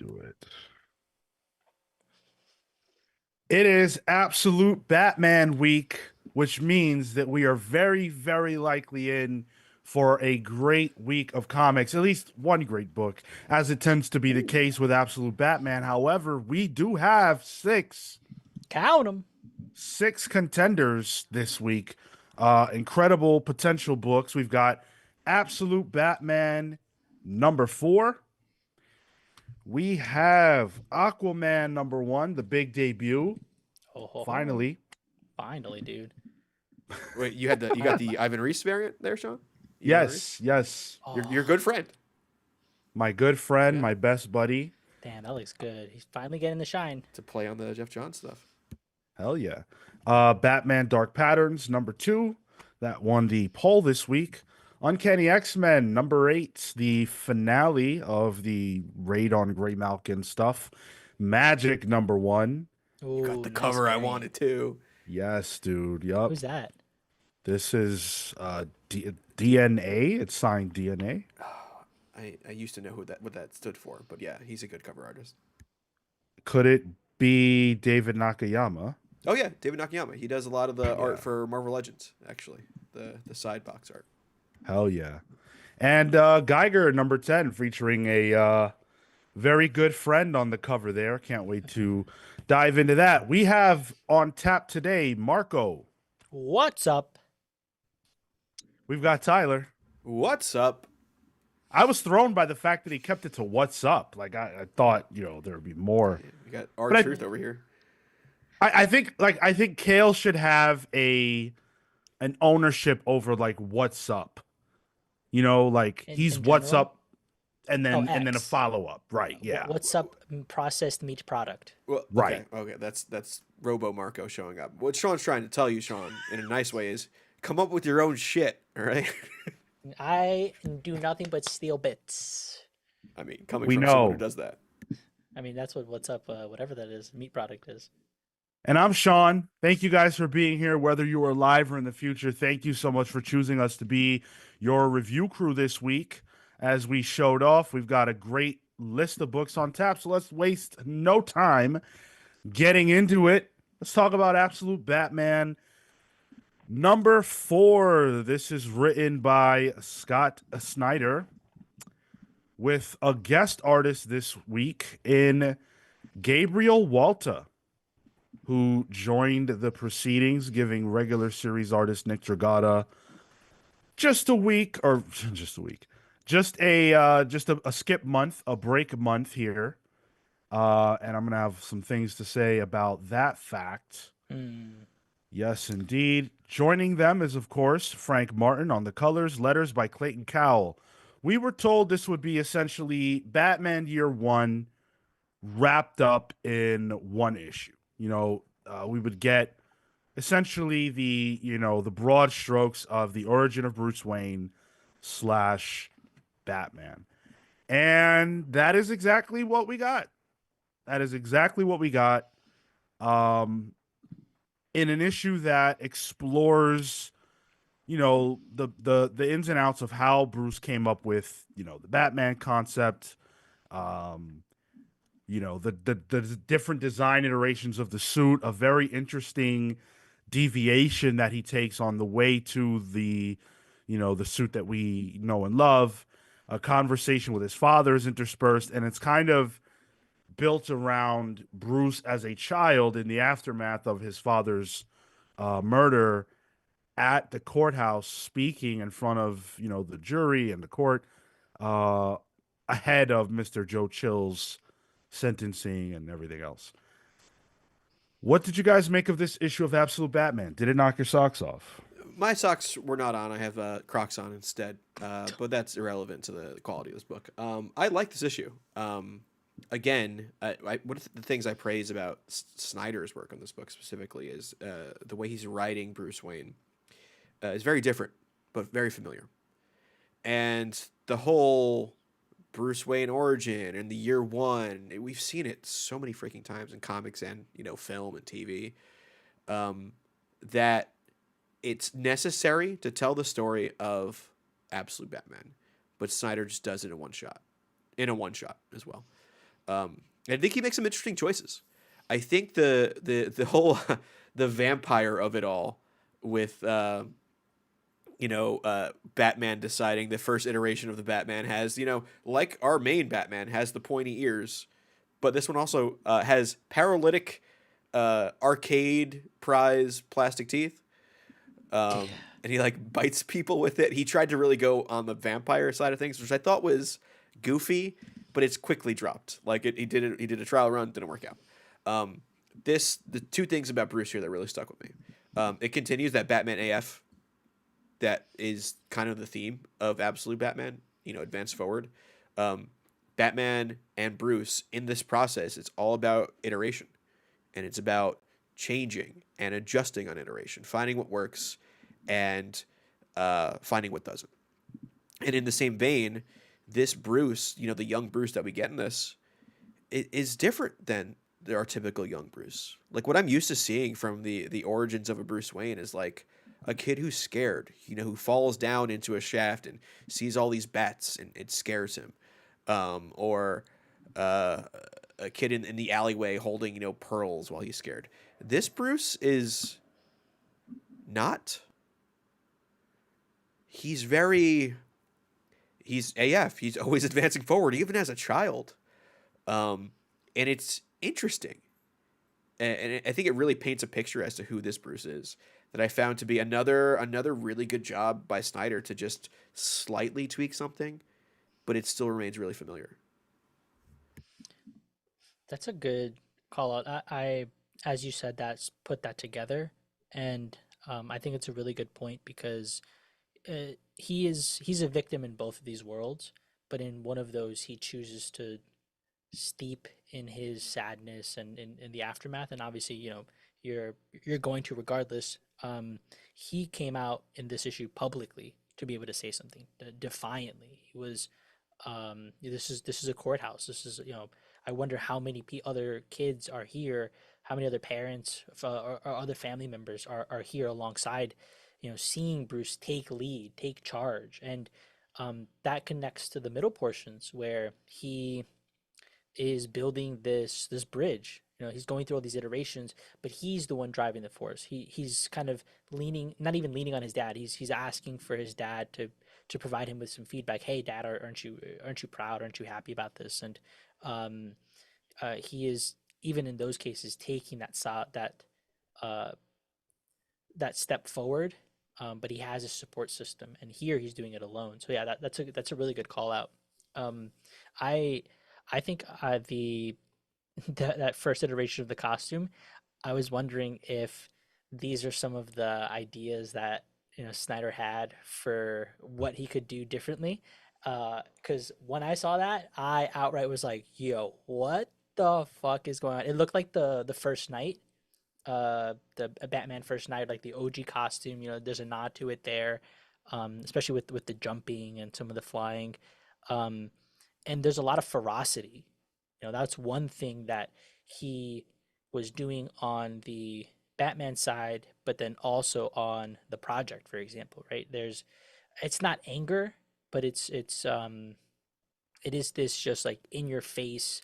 do it. It is absolute Batman week, which means that we are very, very likely in for a great week of comics, at least one great book, as it tends to be the case with Absolute Batman. However, we do have Count them. six contenders this week. Incredible potential books. We've got Absolute Batman #4. We have Aquaman #1, the big debut. Oh, ho, ho. Finally. Finally, dude. Wait, you got the Ivan Reese variant there, Sean? You Ivan Reese? Yes, yes. You're a good friend. My good friend, Yeah. my best buddy. Damn, that looks good. He's finally getting the shine. To play on the Jeff Johns stuff. Hell yeah. Batman Dark Patterns #2. That won the poll this week. Uncanny X-Men #8, the finale of the raid on Grey Malkin stuff. Magic #1. You got Ooh, the nice cover I variant. wanted too. Yes, dude. Yup. Who's that? This is DNA. It's signed DNA. I used to know what that stood for, but yeah, he's a good cover artist. Could it be David Nakayama? Oh yeah, David Nakayama. He does a lot of the Yeah. art for Marvel Legends, actually. The side box art. Hell yeah. And Geiger #10, featuring a very good friend on the cover there. Can't wait to dive into that. We have on tap today Marco. What's up? We've got Tyler. What's up? I was thrown by the fact that he kept it to what's up. Like I thought, there would be more. Yeah, we got our But truth over here. I think Cale should have an ownership over like what's up. He's In what's general? up and then a X. follow-up. Right, yeah. What's up? Processed meat product. Well, Right. Okay, that's Robo Marco showing up. What Sean's trying to tell you, Sean, in a nice way, is come up with your own shit. All right. I do nothing but steal bits. I mean, coming We from someone know. who does that. I mean, that's what what's up, whatever that is, meat product is. And I'm Sean. Thank you guys for being here, whether you are live or in the future. Thank you so much for choosing us to be your review crew this week. As we showed off, we've got a great list of books on tap, so let's waste no time getting into it. Let's talk about Absolute Batman #4. This is written by Scott Snyder with a guest artist this week in Gabriel Walta, who joined the proceedings, giving regular series artist Nick Dragata just a skip month, a break month here. And I'm gonna have some things to say about that fact. Yes, indeed. Joining them is, of course, Frank Martin on the colors, letters by Clayton Cowell. We were told this would be essentially Batman Year One wrapped up in one issue. We would get essentially the broad strokes of the origin of Bruce Wayne / Batman. And that is exactly what we got. In an issue that explores, the ins and outs of how Bruce came up with, the Batman concept, the different design iterations of the suit, a very interesting deviation that he takes on the way to the suit that we know and love. A conversation with his father is interspersed, and it's kind of built around Bruce as a child in the aftermath of his father's murder at the courthouse, speaking in front of the jury and the court ahead of Mr. Joe Chill's sentencing and everything else. What did you guys make of this issue of Absolute Batman? Did it knock your socks off? My socks were not on. I have Crocs on instead, but that's irrelevant to the quality of this book. I like this issue. Again, one of the things I praise about Snyder's work on this book specifically is the way he's writing Bruce Wayne is very different, but very familiar. And the whole Bruce Wayne origin and the Year One, we've seen it so many freaking times in comics and film and TV, that it's necessary to tell the story of Absolute Batman, but Snyder just does it in a one shot as well. I think he makes some interesting choices. I think the whole the vampire of it all with Batman deciding the first iteration of the Batman has, like our main Batman has the pointy ears, but this one also has paralytic arcade prize plastic teeth. Yeah. And he like bites people with it. He tried to really go on the vampire side of things, which I thought was goofy, but it's quickly dropped. Like he did it. He did a trial run, didn't work out. The two things about Bruce here that really stuck with me. It continues that Batman AF that is kind of the theme of Absolute Batman. Advance forward. Batman and Bruce in this process, it's all about iteration, and it's about changing and adjusting on iteration, finding what works and finding what doesn't. And in the same vein, this Bruce, the young Bruce that we get in this, is different than our typical young Bruce. Like what I'm used to seeing from the origins of a Bruce Wayne is like a kid who's scared, who falls down into a shaft and sees all these bats and it scares him, or a kid in the alleyway holding pearls while he's scared. This Bruce is not. He's AF. He's always advancing forward, even as a child, and it's interesting. And I think it really paints a picture as to who this Bruce is. That I found to be another really good job by Snyder to just slightly tweak something, but it still remains really familiar. That's a good call out. As you said, put that together, and I think it's a really good point because he's a victim in both of these worlds, but in one of those he chooses to steep in his sadness and in the aftermath, and obviously you're going to regardless. He came out in this issue publicly to be able to say something defiantly. He was this is a courthouse. This is I wonder how many other kids are here, how many other parents or other family members are here alongside, seeing Bruce take lead, take charge. And that connects to the middle portions where he is building this bridge. He's going through all these iterations, but he's the one driving the force. He's kind of leaning, not even leaning on his dad. He's asking for his dad to provide him with some feedback. Hey, Dad, aren't you proud? Aren't you happy about this? And um, he is, even in those cases, taking uh, that step forward. But he has a support system, and here he's doing it alone. So yeah, that's a really good call out. Um, I I think that first iteration of the costume, I was wondering if these are some of the ideas that Snyder had for what he could do differently. Because when I saw that, I outright was like, "Yo, what the fuck is going on?" It looked like the first night, the Batman First Night, like the OG costume. There's a nod to it there, especially with the jumping and some of the flying. Um, and there's a lot of ferocity. That's one thing that he was doing on the Batman side, but then also on the project, for example, right? It's not anger, but it is this just like in your face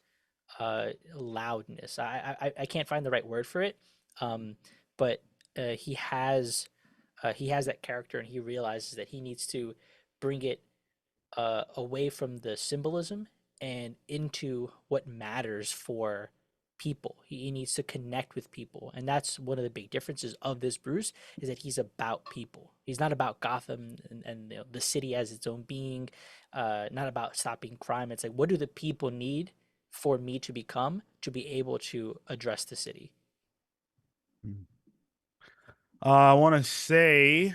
loudness. I can't find the right word for it, um, but he has that character, and he realizes that he needs to bring it away from the symbolism and into what matters for people. He needs to connect with people, and that's one of the big differences of this Bruce, is that he's about people. He's not about Gotham and the city as its own being, not about stopping crime. It's like, what do the people need for me to be able to address the city? I want to say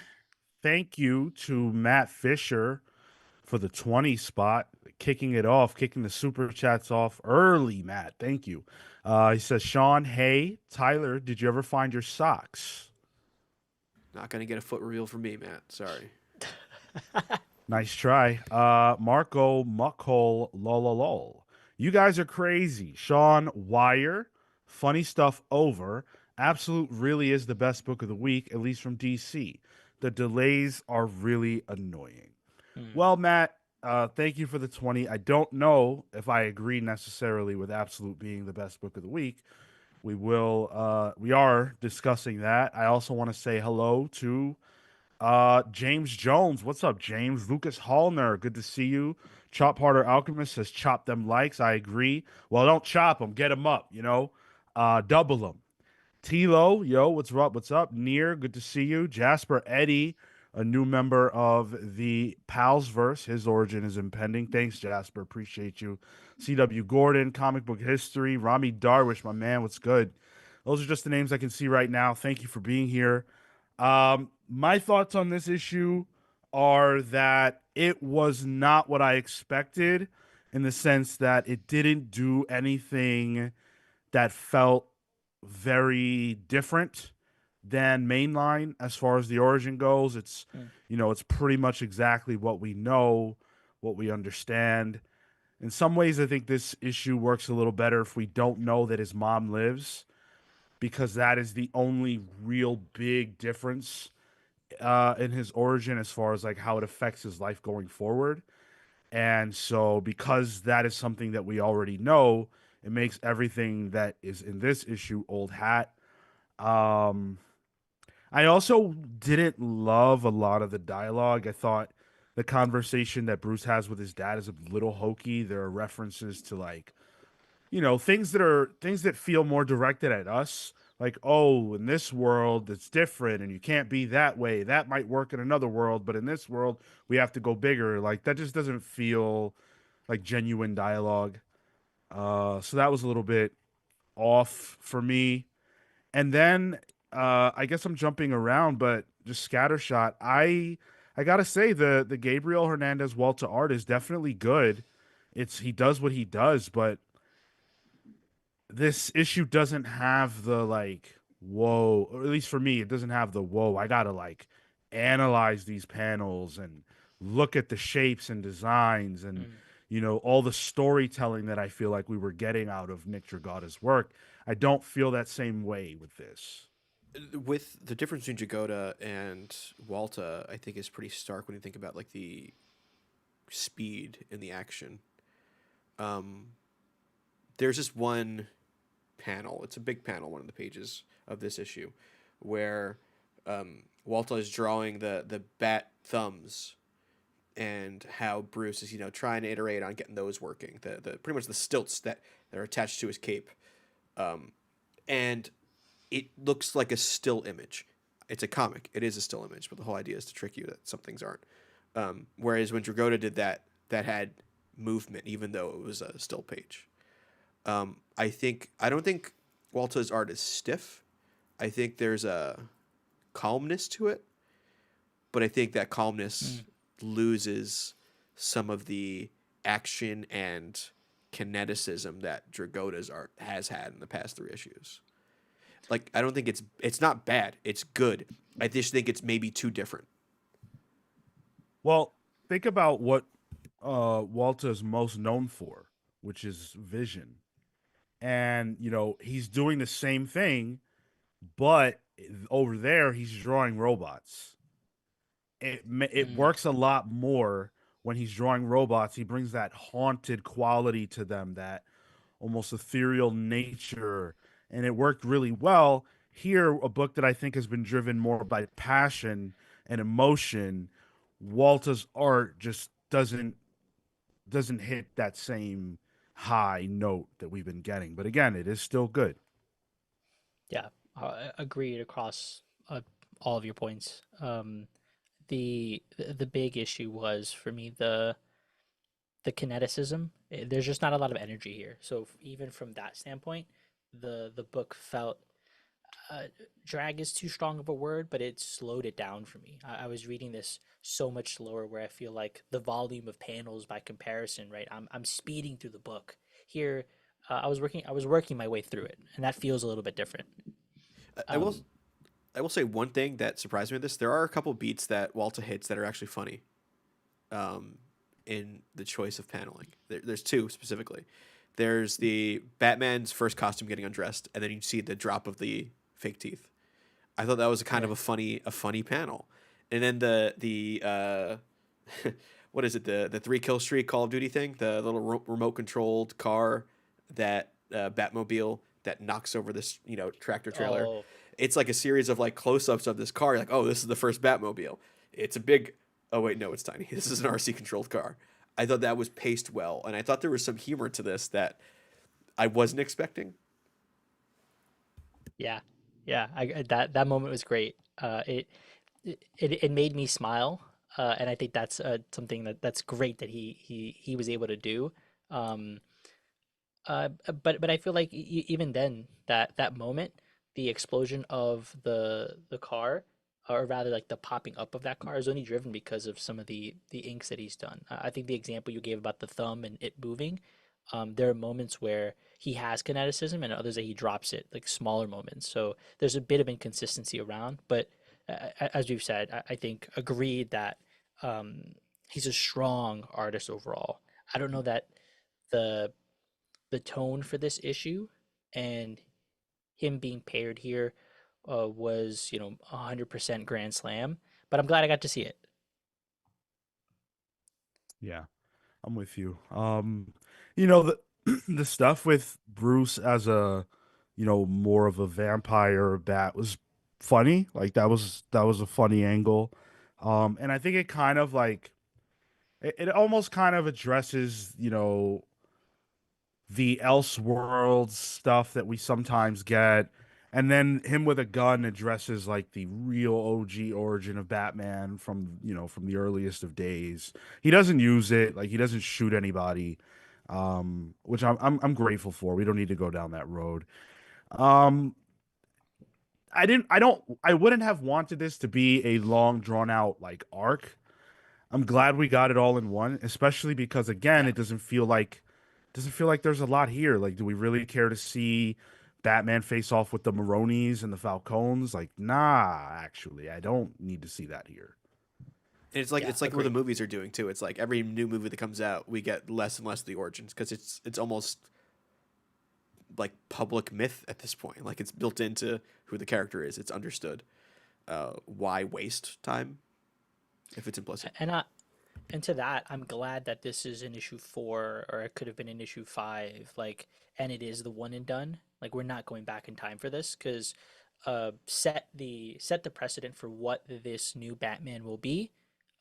thank you to Matt Fisher for the 20 spot, kicking it off, kicking the super chats off early, Matt. Thank you. He says, Sean, hey, Tyler, did you ever find your socks? Not gonna get a foot reveal from me, Matt. Sorry. Nice try. Marco Muckhole, lol. You guys are crazy. Sean Wire, funny stuff over. Absolute really is the best book of the week, at least from DC. The delays are really annoying. Hmm. Well, Matt, Thank you for the 20. I don't know if I agree necessarily with Absolute being the best book of the week. We are discussing that. I also want to say hello to James Jones. What's up, James? Lucas Hallner, good to see you. Chop Harder Alchemist says chop them likes. I agree. Well, don't chop them, get them up, double them. Tilo, yo, what's up? What's up? Near, good to see you. Jasper Eddie, a new member of the Pals verse. His origin is impending. Thanks, Jasper. Appreciate you. CW Gordon, Comic Book History. Rami Darwish, my man, what's good? Those are just the names I can see right now. Thank you for being here. My thoughts on this issue are that it was not what I expected in the sense that it didn't do anything that felt very different than mainline as far as the origin goes. It's Mm. it's pretty much exactly what we know, what we understand. In some ways, I think this issue works a little better if we don't know that his mom lives, because that is the only real big difference in his origin as far as like how it affects his life going forward. And so, because that is something that we already know, it makes everything that is in this issue old hat. Um, I also didn't love a lot of the dialogue. I thought the conversation that Bruce has with his dad is a little hokey. There are references to like, things that feel more directed at us. Like, oh, in this world it's different and you can't be that way. That might work in another world, but in this world we have to go bigger. Like that just doesn't feel like genuine dialogue. So that was a little bit off for me. And then I guess I'm jumping around, but just scattershot. I gotta say the Gabriel Hernandez Walter art is definitely good. He does what he does, but this issue doesn't have the like whoa, or at least for me, it doesn't have the whoa. I gotta like analyze these panels and look at the shapes and designs and Mm. all the storytelling that I feel like we were getting out of Nick Dragata's work. I don't feel that same way with this. With the difference between Jagoda and Walta, I think is pretty stark when you think about like the speed in the action. Um, there's just one panel. It's a big panel, one of the pages of this issue, where Walta is drawing the bat thumbs and how Bruce is trying to iterate on getting those working. The pretty much the stilts that are attached to his cape, and it looks like a still image. It's a comic. It is a still image, but the whole idea is to trick you that some things aren't. Whereas when Dragoda did that, that had movement, even though it was a still page. I don't think Walta's art is stiff. I think there's a calmness to it, but I think that calmness Mm. loses some of the action and kineticism that Dragoda's art has had in the past 3 issues. Like I don't think it's not bad. It's good. I just think it's maybe too different. Well, think about what Walter's most known for, which is vision. And, he's doing the same thing, but over there he's drawing robots. It Mm. works a lot more when he's drawing robots. He brings that haunted quality to them, that almost ethereal nature, and it worked really well. Here, a book that I think has been driven more by passion and emotion, Walter's art just doesn't hit that same high note that we've been getting. But again, it is still good. Yeah, agreed across all of your points. The big issue was for me the kineticism. There's just not a lot of energy here. So even from that standpoint, the book felt uh, drag is too strong of a word, but it slowed it down for me. I was reading this so much slower, where I feel like the volume of panels by comparison, right? I'm speeding through the book here. I was working my way through it, and that feels a little bit different. I will Um, I will say one thing that surprised me with this. There are a couple beats that Walta hits that are actually funny. Um, in the choice of paneling, there's two specifically. There's the Batman's first costume getting undressed, and then you see the drop of the fake teeth. I thought that was a kind of yeah. a funny panel. And then the what is it, the 3 kill streak Call of Duty thing, the little remote controlled car that Batmobile that knocks over this tractor trailer. Oh, It's like a series of like close ups of this car. You're like, oh, this is the first Batmobile. It's a big. Oh wait, no, it's tiny. This is an RC controlled car. I thought that was paced well, and I thought there was some humor to this that I wasn't expecting. yeah, yeah. That moment was great. It made me smile, and I think that's something that's great that he was able to do. Um, but I feel like even then, that moment, the explosion of the car, or rather like the popping up of that car, is only driven because of some of the inks that he's done. I think the example you gave about the thumb and it moving, there are moments where he has kineticism and others that he drops it, like smaller moments. So there's a bit of inconsistency around, but as we've said, I think agreed that he's a strong artist overall. I don't know that the the tone for this issue and him being paired here was 100% grand slam, but I'm glad I got to see it. Yeah, I'm with you. The the stuff with Bruce as a, more of a vampire bat was funny. Like that was a funny angle. And I think it kind of like it almost kind of addresses, the Elseworlds stuff that we sometimes get. And then him with a gun addresses like the real OG origin of Batman from, from the earliest of days. He doesn't use it, like he doesn't shoot anybody, which I'm grateful for. We don't need to go down that road. Um, I wouldn't have wanted this to be a long drawn out like arc. I'm glad we got it all in one, especially because again, Yeah. it doesn't feel like there's a lot here. Like, do we really care to see Batman face off with the Maronis and the Falcones? Like, nah, actually, I don't need to see that here. And it's like Yeah, what the agree. movies are doing too. It's like every new movie that comes out, we get less and less of the origins because it's almost like public myth at this point. Like it's built into who the character is. It's understood. Why waste time if it's implicit? And to that, I'm glad that this is in issue 4, or it could have been in issue 5, like, and it is the one and done. Like, we're not going back in time for this, because set the precedent for what this new Batman will be.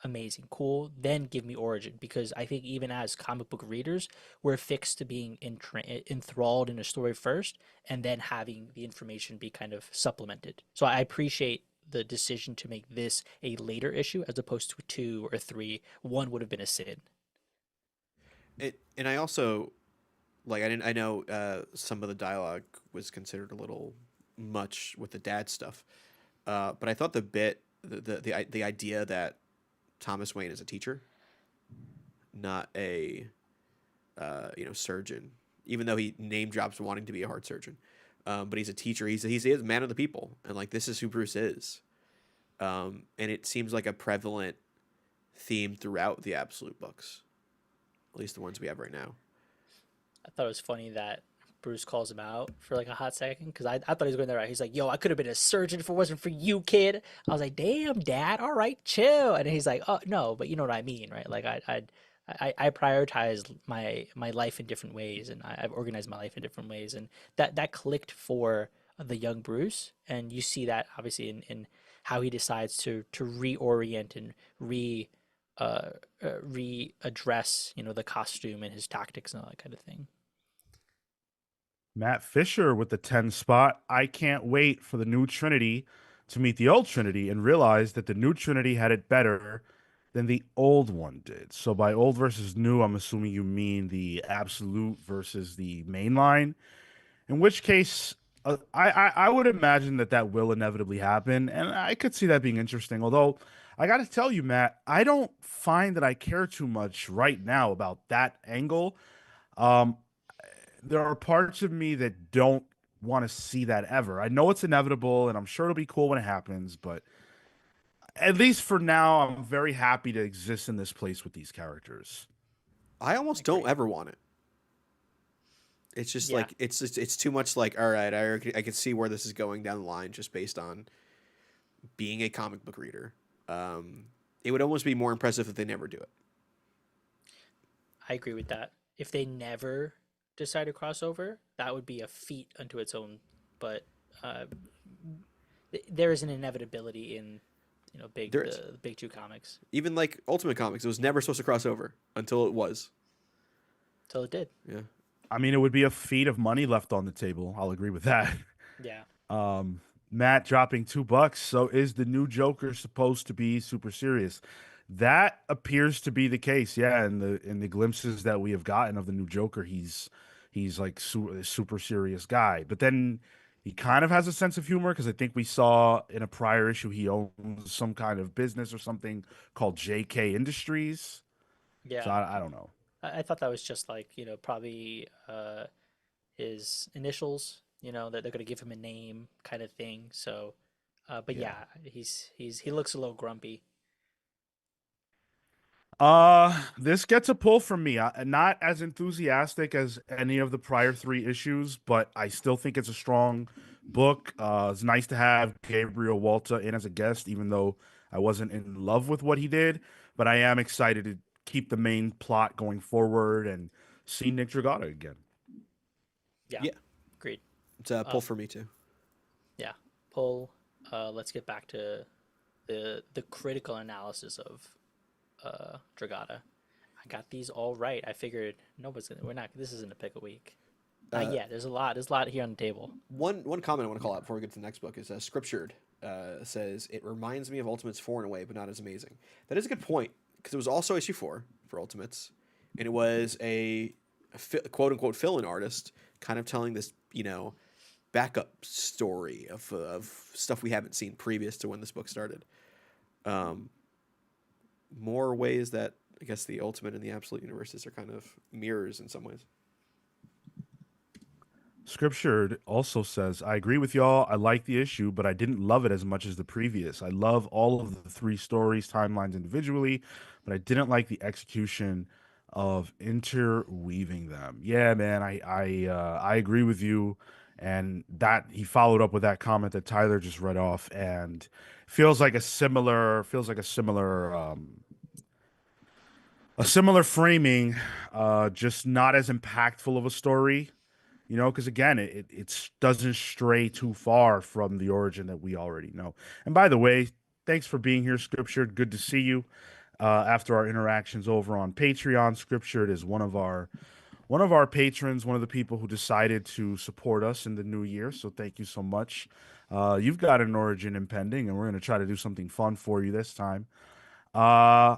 Amazing, cool. Then give me origin, because I think even as comic book readers, we're fixed to being enthralled in a story first, and then having the information be kind of supplemented. So I appreciate the decision to make this a later issue as opposed to a 2 or 3. One would have been a sin. And I also like I know some of the dialogue was considered a little much with the dad stuff, but I thought the idea that Thomas Wayne is a teacher, not a surgeon, even though he name drops wanting to be a heart surgeon. But he's a teacher. He's a man of the people, and like this is who Bruce is. And it seems like a prevalent theme throughout the Absolute books, at least the ones we have right now. I thought it was funny that Bruce calls him out for like a hot second, because I thought he was going there right. He's like, "Yo, I could have been a surgeon if it wasn't for you, kid." I was like, "Damn, dad, all right, chill." And he's like, "Oh no, but you know what I mean, right? Like I prioritize my life in different ways, and I've organized my life in different ways, and that clicked for the young Bruce, and you see that obviously in how he decides to reorient and uh, readdress the costume and his tactics and all that kind of thing. Matt Fisher with the 10 spot. I can't wait for the new Trinity to meet the old Trinity and realize that the new Trinity had it better than the old one did. So by old versus new, I'm assuming you mean the absolute versus the mainline. In which case, I would imagine that will inevitably happen, and I could see that being interesting. Although I got to tell you, Matt, I don't find that I care too much right now about that angle. Um, there are parts of me that don't want to see that ever. I know it's inevitable, and I'm sure it'll be cool when it happens. But at least for now, I'm very happy to exist in this place with these characters. I almost don't Agree. ever want it. It's just Yeah. like it's too much. Like all right, I can see where this is going down the line just based on being a comic book reader. It would almost be more impressive if they never do it. I agree with that. If they never decide to cross over, that would be a feat unto its own. But uh, there is an inevitability in There is. the big two comics. Even like Ultimate Comics, it was never supposed to cross over until it was. Till it did. Yeah. I mean, it would be a feat of money left on the table. I'll agree with that. Yeah. Matt dropping $2. So is the new Joker supposed to be super serious? That appears to be the case. Yeah, in the glimpses that we have gotten of the new Joker, he's like a super serious guy. But then he kind of has a sense of humor because I think we saw in a prior issue he owns some kind of business or something called JK Industries. So Yeah. I don't know. I thought that was just like, probably his initials, that they're gonna give him a name kind of thing. So but Yeah. yeah, he looks a little grumpy. This gets a pull from me. Not as enthusiastic as any of the prior three issues, but I still think it's a strong book. It's nice to have Gabriel Walta in as a guest, even though I wasn't in love with what he did. But I am excited to keep the main plot going forward and see Nick Dragata again. Yeah. Yeah. Agreed. It's a pull for me too. Yeah. Pull. Let's get back to the critical analysis of Dragata. I got these all right. I figured nobody's gonna. We're not. This isn't a pick a week. Yeah, there's a lot. There's a lot here on the table. One comment I want to call out before we get to the next book is Scriptured says it reminds me of Ultimates 4 in a way, but not as amazing. That is a good point because it was also issue 4 for Ultimates, and it was a quote unquote fill-in artist kind of telling this backup story of stuff we haven't seen previous to when this book started. More ways that I guess the Ultimate and the Absolute universes are kind of mirrors in some ways. Scriptured also says, I agree with y'all. I like the issue, but I didn't love it as much as the previous. I love all of the three stories, timelines individually, but I didn't like the execution of interweaving them. Yeah, man, I agree with you. And that he followed up with that comment that Tyler just read off, and a similar framing, just not as impactful of a story. Because again, it doesn't stray too far from the origin that we already know. And by the way, thanks for being here, Scriptured. Good to see you. After our interactions over on Patreon, Scriptured is one of our patrons, one of the people who decided to support us in the new year. So thank you so much. You've got an origin impending, and we're going to try to do something fun for you this time. Uh,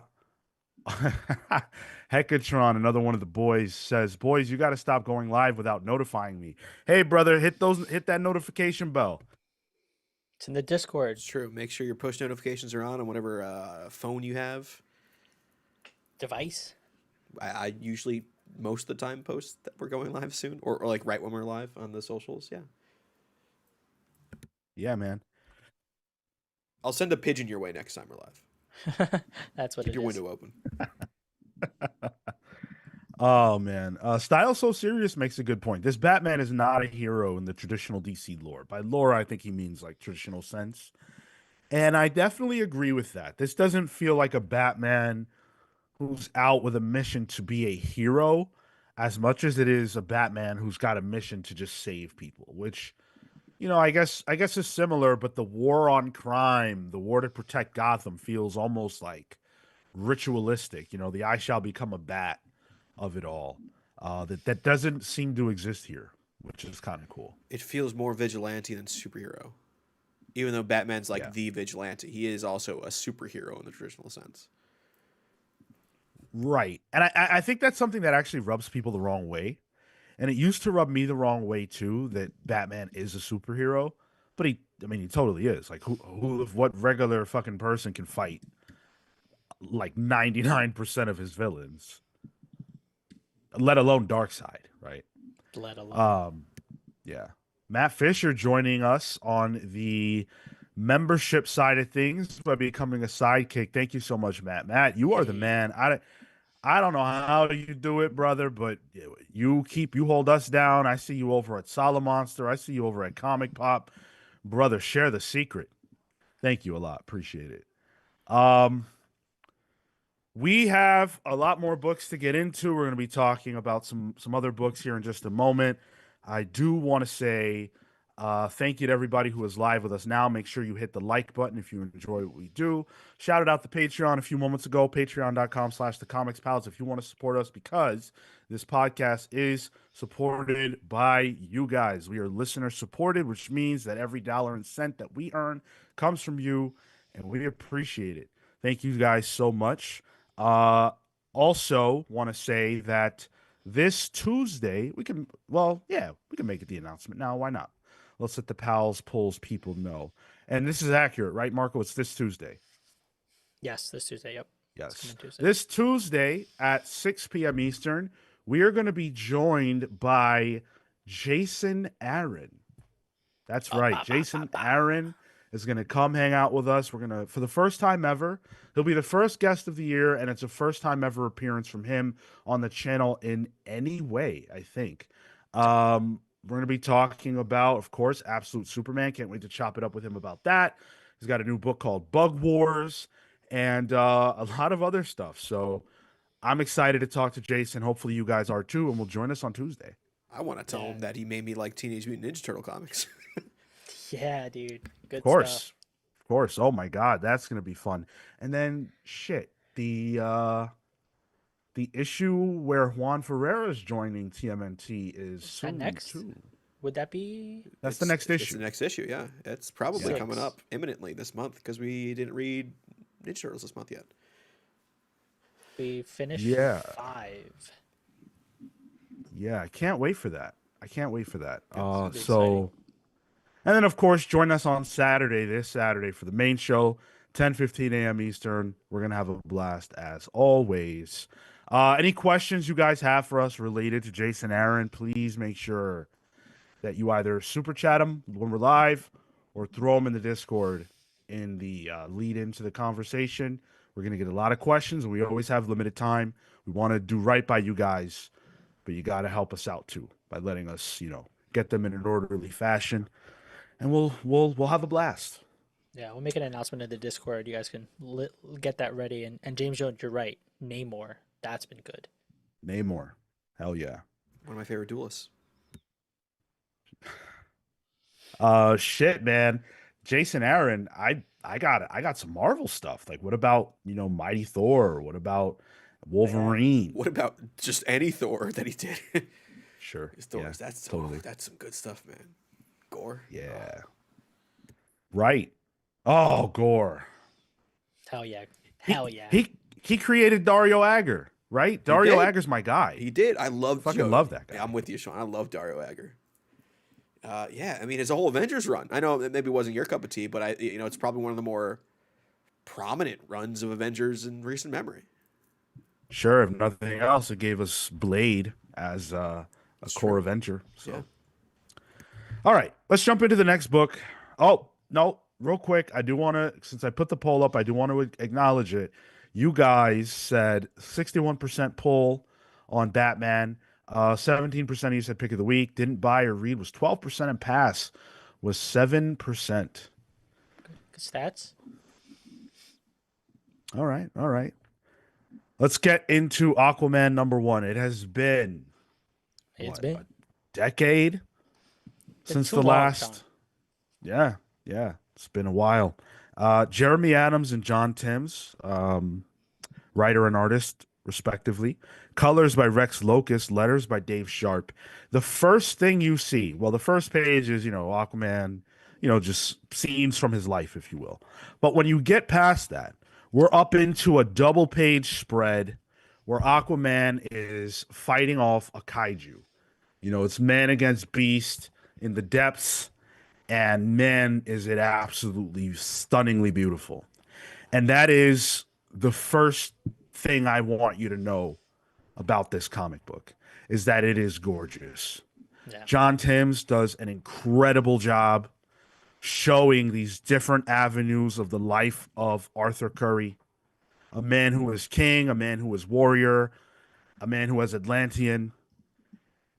Hecatron, another one of the boys, says, "Boys, you got to stop going live without notifying me." Hey, brother, hit that notification bell. It's in the Discord It's true. Make sure your push notifications are on whatever phone you have. device. I usually most of the time post that we're going live soon, or like right when we're live on the socials. Yeah, Yeah, man. I'll send a pigeon your way next time we're live. That's what Keep it your is. window open. Oh man, Style So Serious makes a good point. This Batman is not a hero in the traditional DC lore. By lore, I think he means like traditional sense, and I definitely agree with that. This doesn't feel like a Batman who's out with a mission to be a hero, as much as it is a Batman who's got a mission to just save people. Which, I guess is similar, but the war on crime, the war to protect Gotham, feels almost like ritualistic. The I shall become a bat of it all. That doesn't seem to exist here, which is kind of cool. It feels more vigilante than superhero, even though Batman's like Yeah, the vigilante. He is also a superhero in the traditional sense. right. And I think that's something that actually rubs people the wrong way. And it used to rub me the wrong way too, that Batman is a superhero. But he totally is. Like what regular fucking person can fight like 99% of his villains, let alone Darkseid, right? Let alone. Um, Yeah. Matt Fisher joining us on the membership side of things by becoming a sidekick. Thank you so much, Matt. Matt, you are the Hey, man. I don't know how you do it, brother, but you hold us down. I see you over at Solomonster. I see you over at Comic Pop. Brother, share the secret. Thank you a lot. Appreciate it. Um, We have a lot more books to get into. We're going to be talking about some other books here in just a moment. I do want to say thank you to everybody who is live with us now. Make sure you hit the like button if you enjoy what we do. Shouted out the Patreon a few moments ago, patreon.com/the comics pals if you want to support us, because this podcast is supported by you guys. We are listener supported, which means that every dollar and cent that we earn comes from you, and we appreciate it. Thank you guys so much. Uh, Also, want to say that this Tuesday we can make it the announcement now. Why not? Let's let the pals, polls, people know. And this is accurate, right, Marco? It's this Tuesday. Yes, this Tuesday. Yep. It's Yes. coming Tuesday. This Tuesday at 6 p.m. Eastern, we are going to be joined by Jason Aaron. That's right. Jason Aaron is going to come hang out with us. We're going to, for the first time ever, he'll be the first guest of the year, and it's a first time ever appearance from him on the channel in any way, I think. We're going to be talking about, of course, Absolute Superman. Can't wait to chop it up with him about that. He's got a new book called Bug Wars and a lot of other stuff. So I'm excited to talk to Jason. Hopefully you guys are too, and will join us on Tuesday. I want to tell him that he made me like Teenage Mutant Ninja Turtle comics. Yeah, dude. Good Of course. stuff. Of course. Oh my God, that's gonna be fun. And then shit, the issue where Juan Ferreira is joining TMNT is Is that soon next? too. Would that be? That's the next It's issue. the next issue, yeah. It's probably Six. coming up imminently this month because we didn't read Ninja Turtles this month yet. We finished Yeah. 5. Yeah, I can't wait for that. I can't wait for that. It's gonna be So, exciting. and then of course, join us on Saturday, this Saturday, for the main show, 10:15 a.m. Eastern. We're gonna have a blast as always. Any questions you guys have for us related to Jason Aaron, please make sure that you either super chat them when we're live or throw them in the Discord in the lead into the conversation. We're going to get a lot of questions, and we always have limited time. We want to do right by you guys, but you got to help us out too by letting us, get them in an orderly fashion, and we'll have a blast. Yeah, we'll make an announcement in the Discord. You guys can get that ready. And James Jones, you're right. Namor, that's been good. Namor, hell yeah. One of my favorite duelists. Shit, man. Jason Aaron, I got some Marvel stuff. Like, what about Mighty Thor? What about Wolverine? What about just any Thor that he did? Sure, His Thors, yeah, that's totally. that's some good stuff, man. Gore. Yeah, right. Oh, Gore. Hell yeah. He, Hell yeah. he created Dario Agger, right? Dario did. Agger's my guy. He did. I love Fucking love that guy. I'm with you, Sean. I love Dario Agger. Yeah, I mean his whole Avengers run. I know that maybe wasn't your cup of tea, but it's probably one of the more prominent runs of Avengers in recent memory. Sure, if nothing else, it gave us Blade as a core true. Avenger. So, Yeah. all right, let's jump into the next book. Oh no, real quick, I do want to, since I put the poll up, I do want to acknowledge it. You guys said 61% pull on Batman. 17% of you said pick of the week. Didn't buy or read was 12%, and pass was 7%. Good stats. All right, all right. Let's get into Aquaman #1. It has been It's what, been a decade since too the long, last. Sean. Yeah, it's been a while. Jeremy Adams and John Timms, writer and artist, respectively. Colors by Rex Locust, letters by Dave Sharp. The first thing you see, well, the first page is, Aquaman, just scenes from his life, if you will. But when you get past that, we're up into a double page spread where Aquaman is fighting off a kaiju. It's man against beast in the depths, and man, is it absolutely stunningly beautiful. And that is the first thing I want you to know about this comic book, is that it is gorgeous. Yeah. John Timms does an incredible job showing these different avenues of the life of Arthur Curry, a man who is king, a man who is warrior, a man who is Atlantean.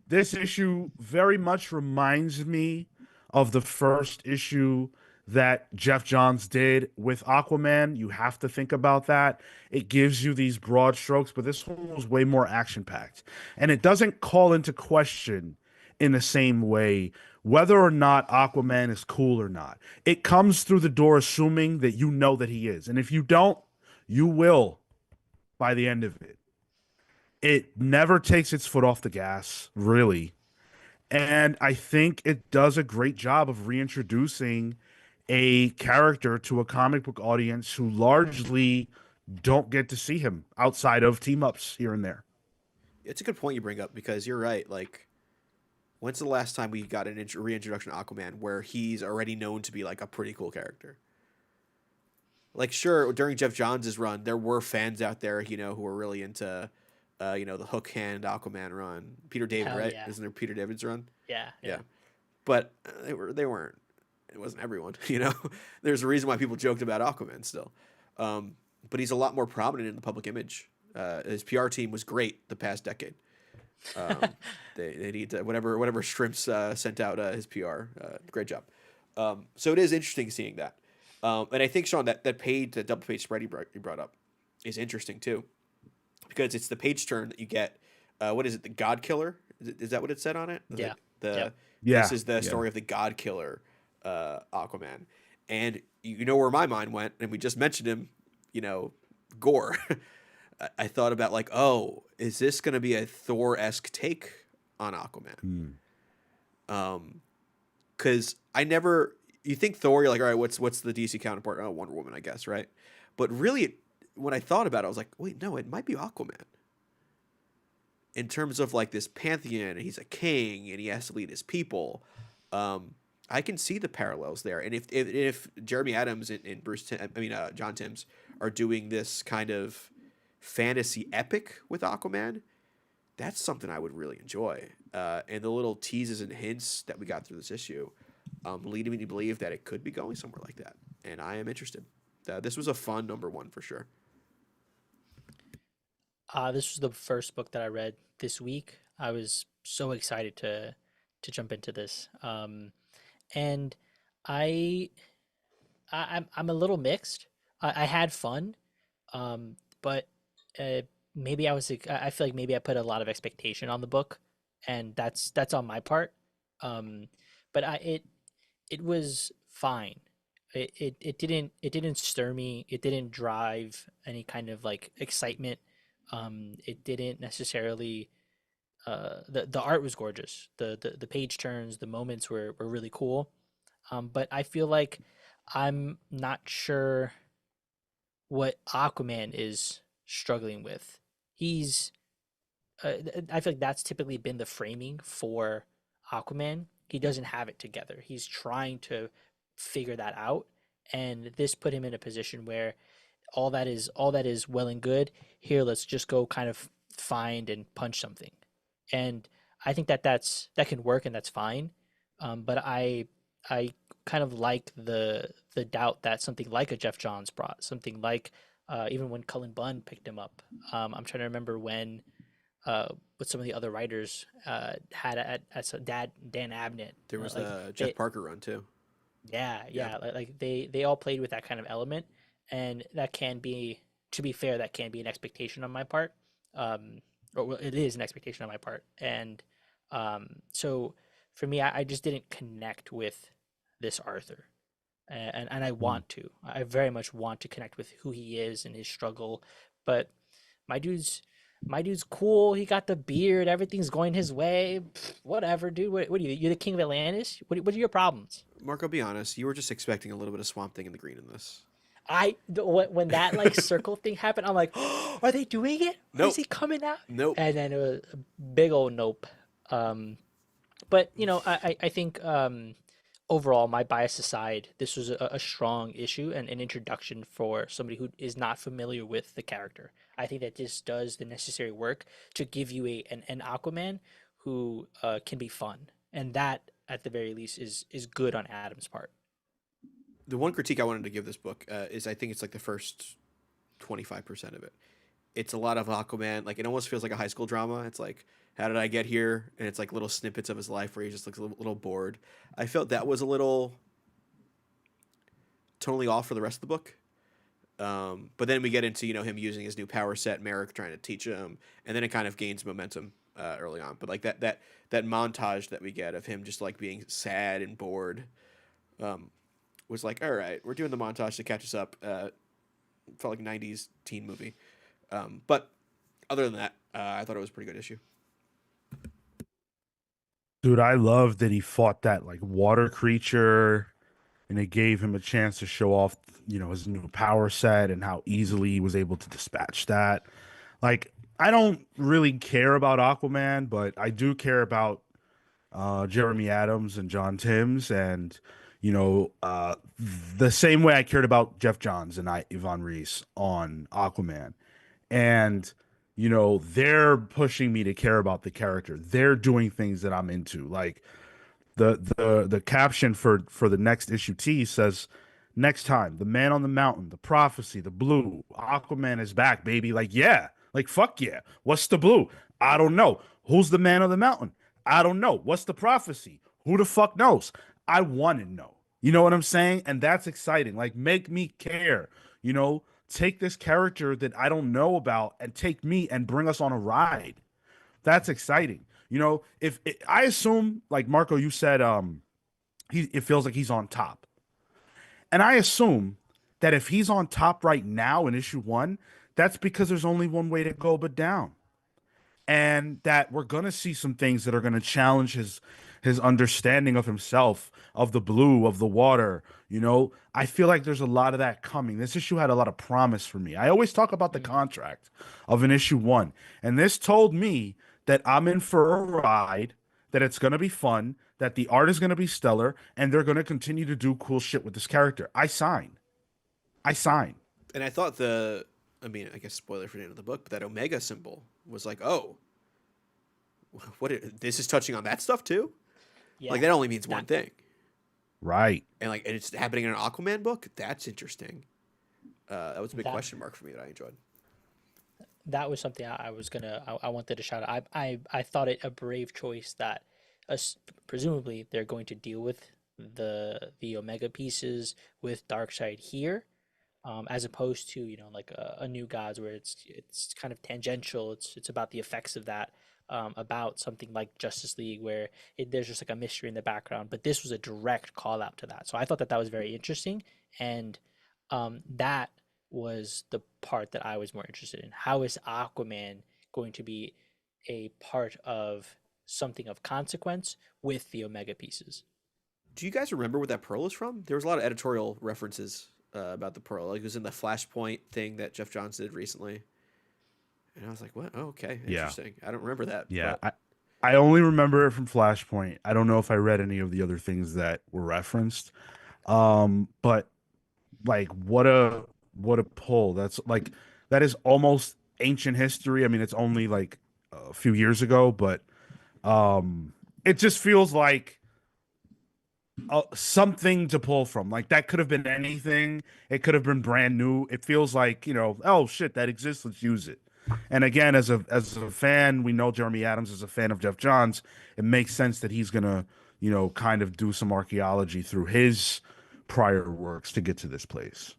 This issue very much reminds me of the first issue that Jeff Johns did with Aquaman. You have to think about that. It gives you these broad strokes, but this one was way more action packed. And it doesn't call into question in the same way whether or not Aquaman is cool or not. It comes through the door assuming that you know that he is. And if you don't, you will by the end of it. It never takes its foot off the gas, really. And I think it does a great job of reintroducing a character to a comic book audience who largely don't get to see him outside of team ups here and there. It's a good point you bring up because you're right. Like, when's the last time we got an reintroduction to Aquaman where he's already known to be like a pretty cool character? Like, sure, during Jeff Johns' run, there were fans out there, who were really into, the hook hand Aquaman run. Peter David, Hell right? yeah. Isn't there Peter David's run? Yeah, Yeah. But they weren't. It wasn't everyone, There's a reason why people joked about Aquaman still. But he's a lot more prominent in the public image. His PR team was great the past decade. Um, they need to, whatever Shrimps sent out his PR. Great job. So it is interesting seeing that. And I think, Sean, that double page spread you brought up is interesting too, because it's the page turn that you get. What is it? The God Killer? Is that what it said on it? Yeah. Yeah. This is the story of the God Killer, Aquaman, and you know where my mind went, and we just mentioned him. Gore. I thought about like, oh, is this going to be a Thor-esque take on Aquaman? Because you think Thor, you're like, all right, what's the DC counterpart? Oh, Wonder Woman, I guess, right? But really, when I thought about it, I was like, wait, no, it might be Aquaman. In terms of like this pantheon, and he's a king, and he has to lead his people. I can see the parallels there. And if Jeremy Adams and John Timms are doing this kind of fantasy epic with Aquaman, that's something I would really enjoy. And the little teases and hints that we got through this issue leading me to believe that it could be going somewhere like that. And I am interested. This was a fun #1 for sure. This was the first book that I read this week. I was so excited to jump into this. And I, I'm a little mixed. I had fun, but uh, maybe I feel like maybe I put a lot of expectation on the book, and that's on my part. Um, but it was fine. It didn't stir me. It didn't drive any kind of like excitement. It didn't necessarily. The art was gorgeous. The page turns, the moments were really cool. But I feel like I'm not sure what Aquaman is struggling with. He's I feel like that's typically been the framing for Aquaman. He doesn't have it together. He's trying to figure that out, and this put him in a position where all that is well and good. Here, let's just go kind of find and punch something, and I think that can work and that's fine. But I kind of like the doubt that something like a Jeff Johns brought, something like even when Cullen Bunn picked him up. I'm trying to remember when what some of the other writers had at Dan Abnett. There was Like the Jeff Parker run too. yeah, like they all played with that kind of element, and that can be, to be fair, that can be an expectation on my part. Or well, it is an expectation on my part, and so for me, I just didn't connect with this Arthur, and I want to. I very much want to connect with who he is and his struggle, but my dude's my dude's cool. He got the beard. Everything's going his way. Pfft, whatever, dude. What are you? You're the king of Atlantis. What are your problems? Marco, be honest. You were just expecting a little bit of Swamp Thing in the green in this. When that like circle thing happened, I'm like, oh, are they doing it? Nope. Is he coming out? Nope. And then it was a big old nope. But I think overall, my bias aside, this was a strong issue and an introduction for somebody who is not familiar with the character. I think that this does the necessary work to give you an Aquaman who can be fun, and that at the very least is good on Adam's part. The one critique I wanted to give this book is I think it's like the first 25% of it. It's a lot of Aquaman. Like, it almost feels like a high school drama. It's like, how did I get here? And it's like little snippets of his life where he just looks a little bored. I felt that was a little tonally off for the rest of the book. But then we get into him using his new power set, Merrick trying to teach him, and then it kind of gains momentum early on. But like that montage that we get of him just like being sad and bored, was like, all right, we're doing the montage to catch us up. Felt like '90s teen movie. But other than that, I thought it was a pretty good issue. Dude, I love that he fought that like water creature and it gave him a chance to show off, his new power set and how easily he was able to dispatch that. Like, I don't really care about Aquaman, but I do care about Jeremy Adams and John Timms, and the same way I cared about Jeff Johns and Yvonne Reese on Aquaman. And they're pushing me to care about the character. They're doing things that I'm into. Like the caption for the next issue T says, next time, the man on the mountain, the prophecy, the blue, Aquaman is back, baby. Like, yeah, like fuck yeah. What's the blue? I don't know. Who's the man on the mountain? I don't know. What's the prophecy? Who the fuck knows? I want to know. You know what I'm saying? And that's exciting. Like, make me care. Take this character that I don't know about and take me and bring us on a ride. That's exciting. If I assume, like Marco, you said, it feels like he's on top, and I assume that if he's on top right now in issue one, that's because there's only one way to go but down, and that we're gonna see some things that are gonna challenge his understanding of himself, of the blue, of the water. I feel like there's a lot of that coming. This issue had a lot of promise for me. I always talk about the contract of an issue one, and this told me that I'm in for a ride, that it's gonna be fun, that the art is gonna be stellar, and they're gonna continue to do cool shit with this character. I sign. I sign. And I thought I mean, I guess spoiler for the end of the book, but that Omega symbol was like, oh, this is touching on that stuff too? Yeah. Like, that only means one That- thing. Right. And it's happening in an Aquaman book? That's interesting. That was a big That- question mark for me that I enjoyed. That was something I wanted to shout out. I thought it a brave choice that presumably they're going to deal with the Omega pieces with Darkseid here, as opposed to like a New Gods where it's kind of tangential. It's about the effects of that, about something like Justice League where there's just like a mystery in the background. But this was a direct call out to that, so I thought that was very interesting, and that was the part that I was more interested in. How is Aquaman going to be a part of something of consequence with the Omega pieces? Do you guys remember what that pearl is from? There was a lot of editorial references about the pearl. Like, it was in the Flashpoint thing that Jeff Johns did recently. And I was like, what? Oh, okay. Yeah. Interesting. I don't remember that. Yeah. But I only remember it from Flashpoint. I don't know if I read any of the other things that were referenced. But like what a pull. That's like that is almost ancient history. I mean, it's only like a few years ago, but it just feels like something to pull from. Like, that could have been anything. It could have been brand new. It feels like, oh shit, that exists. Let's use it. And again, as a fan, we know Jeremy Adams is a fan of Jeff Johns. It makes sense that he's gonna, kind of do some archaeology through his prior works to get to this place.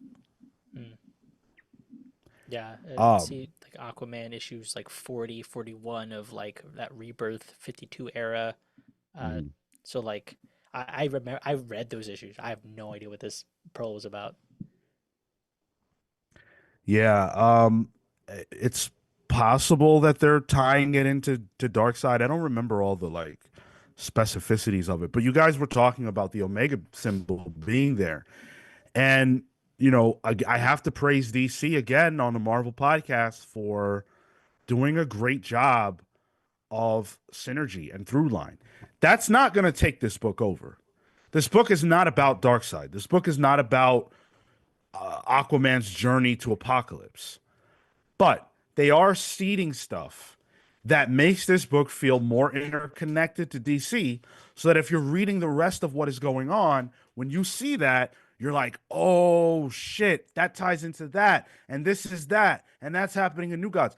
Yeah, Um, see like Aquaman issues like 40, 41 of like that Rebirth 52 era. Uh, mhm. so like I remember I read those issues. I have no idea what this Pearl was about. Yeah, it's possible that they're tying it into Darkseid. I don't remember all the like specificities of it, but you guys were talking about the Omega symbol being there, and I have to praise DC again on the Marvel podcast for doing a great job of synergy and through line. That's not going to take this book over. This book is not about Darkseid. This book is not about Aquaman's journey to Apocalypse. But they are seeding stuff that makes this book feel more interconnected to DC, so that if you're reading the rest of what is going on, when you see that, you're like, oh shit, that ties into that, and this is that, and that's happening in New Gods.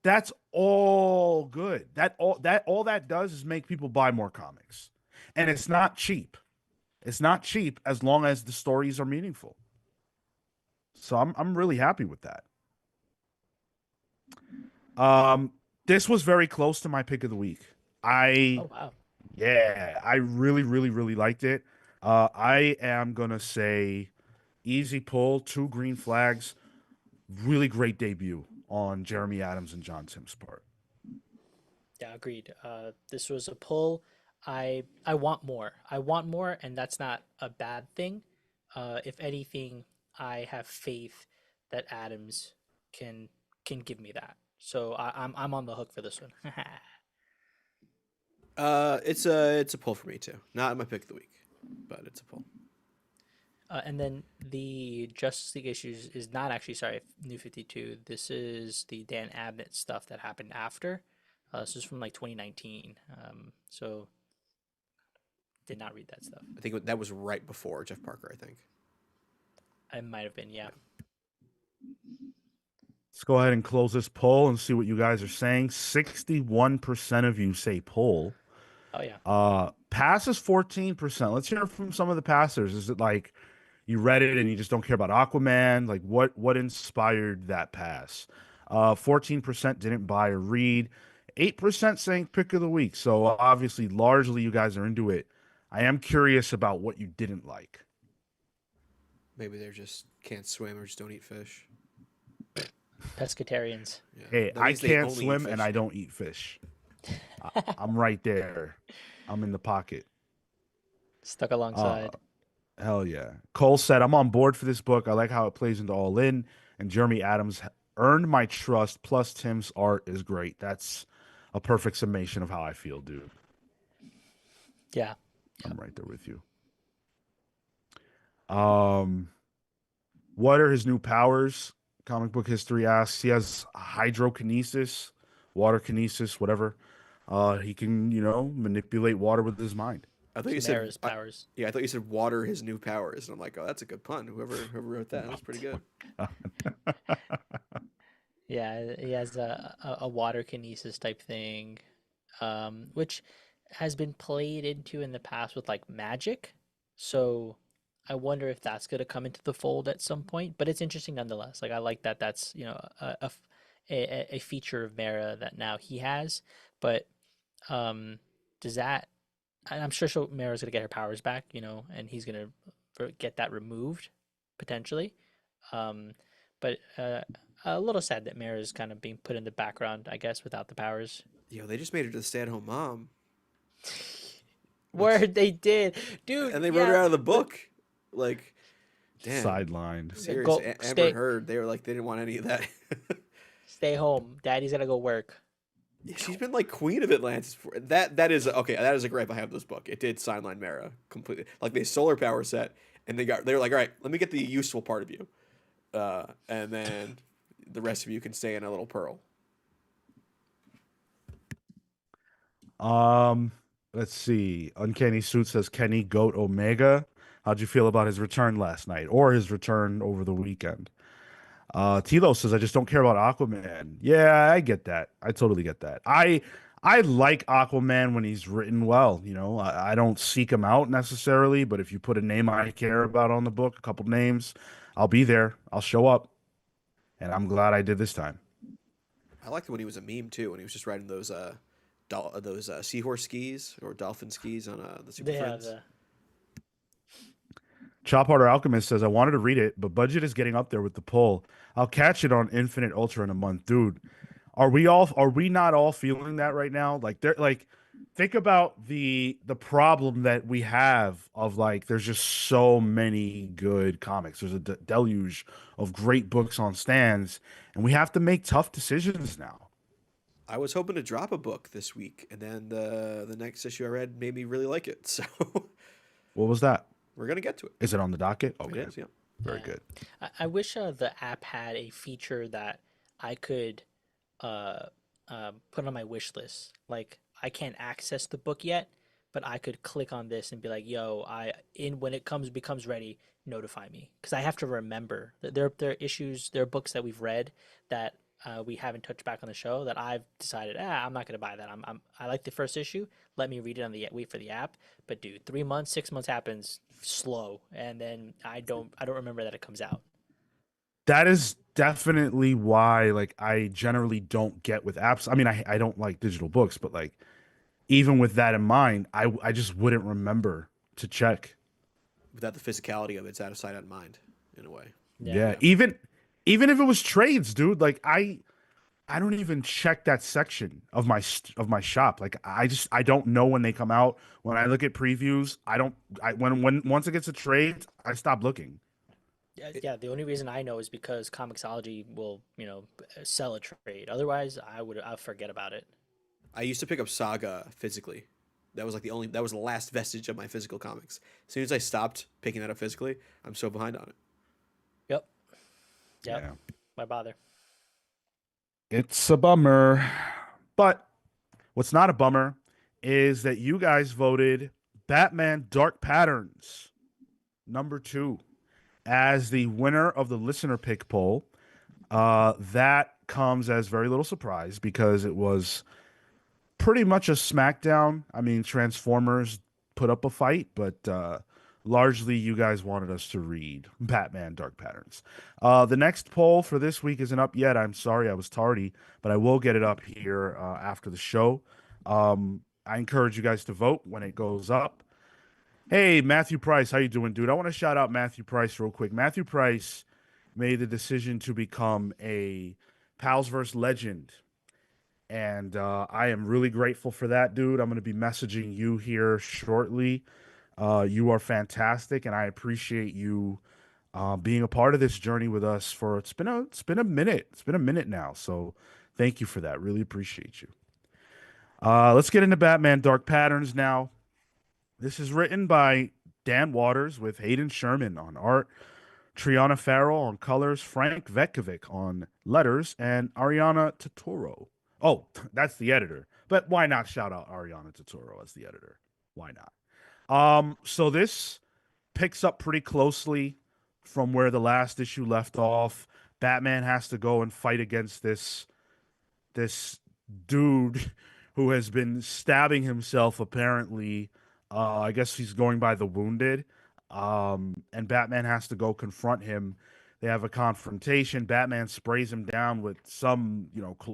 That's all good. All that does is make people buy more comics. And it's not cheap. It's not cheap as long as the stories are meaningful. So I'm really happy with that. Um, this was very close to my pick of the week. I Oh wow. Yeah, I really, really, really liked it. I am gonna say easy pull, two green flags, really great debut on Jeremy Adams and John Tim's part. Yeah, agreed. This was a pull. I want more. I want more, and that's not a bad thing. If anything, I have faith that Adams can can give me that. So I'm on the hook for this one. It's a pull for me too. Not my pick of the week, but it's a pull. And then the Justice League issues is not actually, sorry, New 52. This is the Dan Abnett stuff that happened after. This is from like 2019. So did not read that stuff. I think that was right before Jeff Parker. I think. I might have been, yeah. Let's go ahead and close this poll and see what you guys are saying. 61% of you say pull. Oh yeah. Pass is 14%. Let's hear from some of the passers. Is it like you read it and you just don't care about Aquaman? Like what inspired that pass? 14% didn't buy or read. 8% saying pick of the week. So obviously, largely you guys are into it. I am curious about what you didn't like. Maybe they're just can't swim or just don't eat fish. Pescatarians. Yeah, Hey, that I means they can't only eat swim and fish. I don't eat fish. I'm right there. I'm in the pocket. Stuck Uh, alongside. Hell yeah. Cole said, I'm on board for this book. I like how it plays into All In, and Jeremy Adams earned my trust, plus Tim's art is great. That's a perfect summation of how I feel, dude. Yeah. Yeah. I'm right there with you. Um, what are his new powers? Comic book history asks. He has hydrokinesis, water kinesis, whatever. He can, manipulate water with his mind. I thought you said, Chimera's powers. yeah, I thought you said water his new powers, and I'm like, oh, that's a good pun. Whoever wrote that was pretty good. Yeah, he has a water kinesis type thing, which has been played into in the past with like magic. So I wonder if that's going to come into the fold at some point. But it's interesting nonetheless. Like I like that that's a feature of Mara that now he has. But um, does that? I'm sure Mara's going to get her powers back, and he's going to get that removed potentially. Um, but a little sad that Mara is kind of being put in the background, I guess, without the powers. Yo, they just made her the stay-at-home mom, which, Word, they did, dude. and they wrote her Yeah, out of the book. Like, damn, Sidelined. serious. go Amber stay Heard, they were like, they didn't want any of that. stay home. Daddy's gotta go work. Yeah, she's been like Queen of Atlantis. That is okay. That is a gripe I have with this book. It did sideline Mara completely. Like they solar power set, and they were like, all right, let me get the useful part of you, and then the rest of you can stay in a little pearl. Um, let's see. Uncanny Suit says Kenny Goat Omega. How'd you feel about his return last night or his return over the weekend? Tilo says I just don't care about Aquaman. Yeah, I get that. I totally get that. I like Aquaman when he's written well. I don't seek him out necessarily, but if you put a name I care about on the book, a couple names, I'll be there. I'll show up, and I'm glad I did this time. I liked it when he was a meme too, when he was just riding those seahorse skis or dolphin skis on the Super They have Friends. the Chop Harder Alchemist says I wanted to read it, but budget is getting up there with the pull. I'll catch it on Infinite Ultra in a month, dude. Are we not all feeling that right now? Like they're like think about the problem that we have of like there's just so many good comics. There's a deluge of great books on stands and we have to make tough decisions now. I was hoping to drop a book this week, and then the next issue I read made me really like it. So What was that? we're gonna get to it. Is it on the docket? It Okay. is, yeah. Very yeah. good. I wish the app had a feature that I could uh, put on my wish list. Like I can't access the book yet, but I could click on this and be like, "Yo, I in when it becomes ready, notify me." Because I have to remember that there are issues, there are books that we've read that we haven't touched back on the show that I've decided, I'm not gonna buy that. I like the first issue. Let me read it on the wait for the app. But dude, 3 months, 6 months happens slow, and then I don't remember that it comes out. that is definitely why like I generally don't get with apps. I mean, I don't like digital books, but like even with that in mind, I just wouldn't remember to check. Without the physicality of it, it's out of sight, out of mind, in a way. Yeah. Yeah, Yeah. even if it was trades, dude, like I don't even check that section of of my shop. Like I don't know when they come out. When I look at previews, I don't I when once it gets to trades, I stop looking. Yeah, It, yeah. The only reason I know is because Comixology will, sell a trade. Otherwise, I'll forget about it. I used to pick up Saga physically. That was like that was the last vestige of my physical comics. As soon as I stopped picking that up physically, I'm so behind on it. Yep. Yep. Yeah. Why bother? It's a bummer. But what's not a bummer is that you guys voted Batman Dark Patterns #2 as the winner of the listener pick poll. That comes as very little surprise because it was pretty much a smackdown. I mean, Transformers put up a fight, but largely you guys wanted us to read Batman Dark Patterns. The next poll for this week isn't up yet. I'm sorry I was tardy, but I will get it up here after the show. I encourage you guys to vote when it goes up. Hey, Matthew Price, how you doing, dude? I want to shout out Matthew Price real quick. Matthew Price made the decision to become a Palsverse legend, and I am really grateful for that, dude. I'm going to be messaging you here shortly. You are fantastic, and I appreciate you being a part of this journey with us. For it's been a minute. It's been a minute now. So thank you for that. Really appreciate you. Let's get into Batman Dark Patterns now. This is written by Dan Waters with Hayden Sherman on art, Triana Farrell on colors, Frank Vetkovic on letters, and Ariana Totoro. Oh, that's the editor. But why not shout out Ariana Totoro as the editor? Why not? So this picks up pretty closely from where the last issue left off. Batman has to go and fight against this dude who has been stabbing himself apparently. I guess he's going by the Wounded. And Batman has to go confront him. They have a confrontation. Batman sprays him down with some,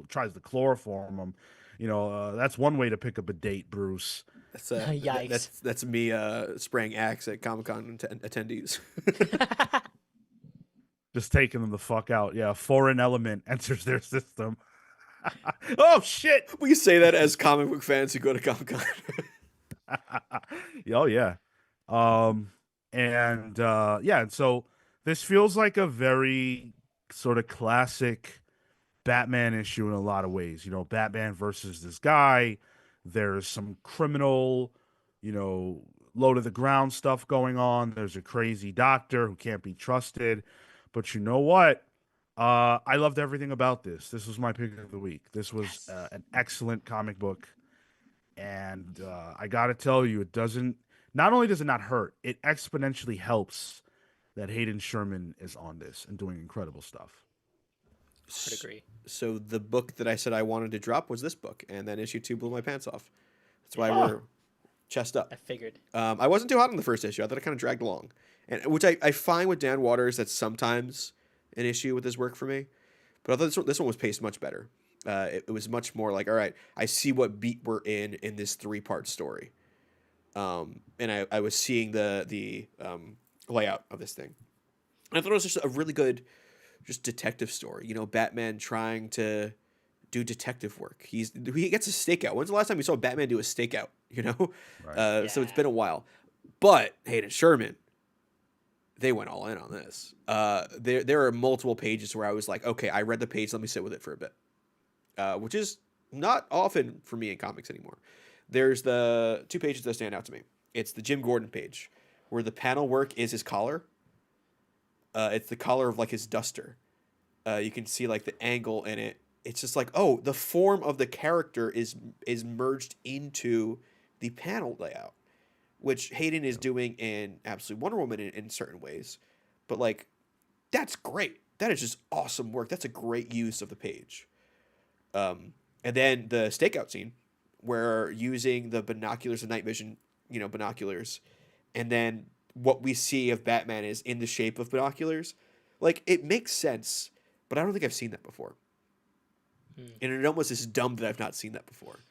tries to chloroform him. That's one way to pick up a date, Bruce. That's Yikes. that's me spraying axe at Comic Con attendees. Just taking them the fuck out. Yeah, a foreign element enters their system. Oh shit! We say that as comic book fans who go to Comic Con. Oh yeah. Um and so this feels like a very sort of classic Batman issue in a lot of ways. Batman versus this guy. There's some criminal, low to the ground stuff going on. There's a crazy doctor who can't be trusted. But you know what? I loved everything about this. This was my pick of the week. This was Yes. an excellent comic book. And I got to tell you, not only does it not hurt, it exponentially helps that Hayden Sherman is on this and doing incredible stuff. I'd agree. So the book that I said I wanted to drop was this book, and then issue 2 blew my pants off. That's why Ah. we're chest up. I figured. I wasn't too hot on the first issue. I thought it kind of dragged along, and which I find with Dan Waters, that's sometimes an issue with his work for me. But I thought this one was paced much better. It was much more like, all right, I see what beat we're in this 3-part story, and I was seeing the layout of this thing. And I thought it was just a really good, just detective story. Batman trying to do detective work. He gets a stakeout. When's the last time you saw Batman do a stakeout? Right. So it's been a while. But Hayden Sherman, they went all in on this. There are multiple pages where I was like, okay, I read the page. Let me sit with it for a bit, which is not often for me in comics anymore. There's the 2 pages that stand out to me. It's the Jim Gordon page, where the panel work is his collar. It's the collar of like his duster. You can see like the angle in it. It's just like, oh, the form of the character is merged into the panel layout, which Hayden is doing in Absolute Wonder Woman in certain ways. But like, that's great. That is just awesome work. That's a great use of the page. And then the stakeout scene, where using the binoculars, the night vision, binoculars, and then what we see of Batman is in the shape of binoculars. Like it makes sense, but I don't think I've seen that before. Hmm. And it almost is dumb that I've not seen that before.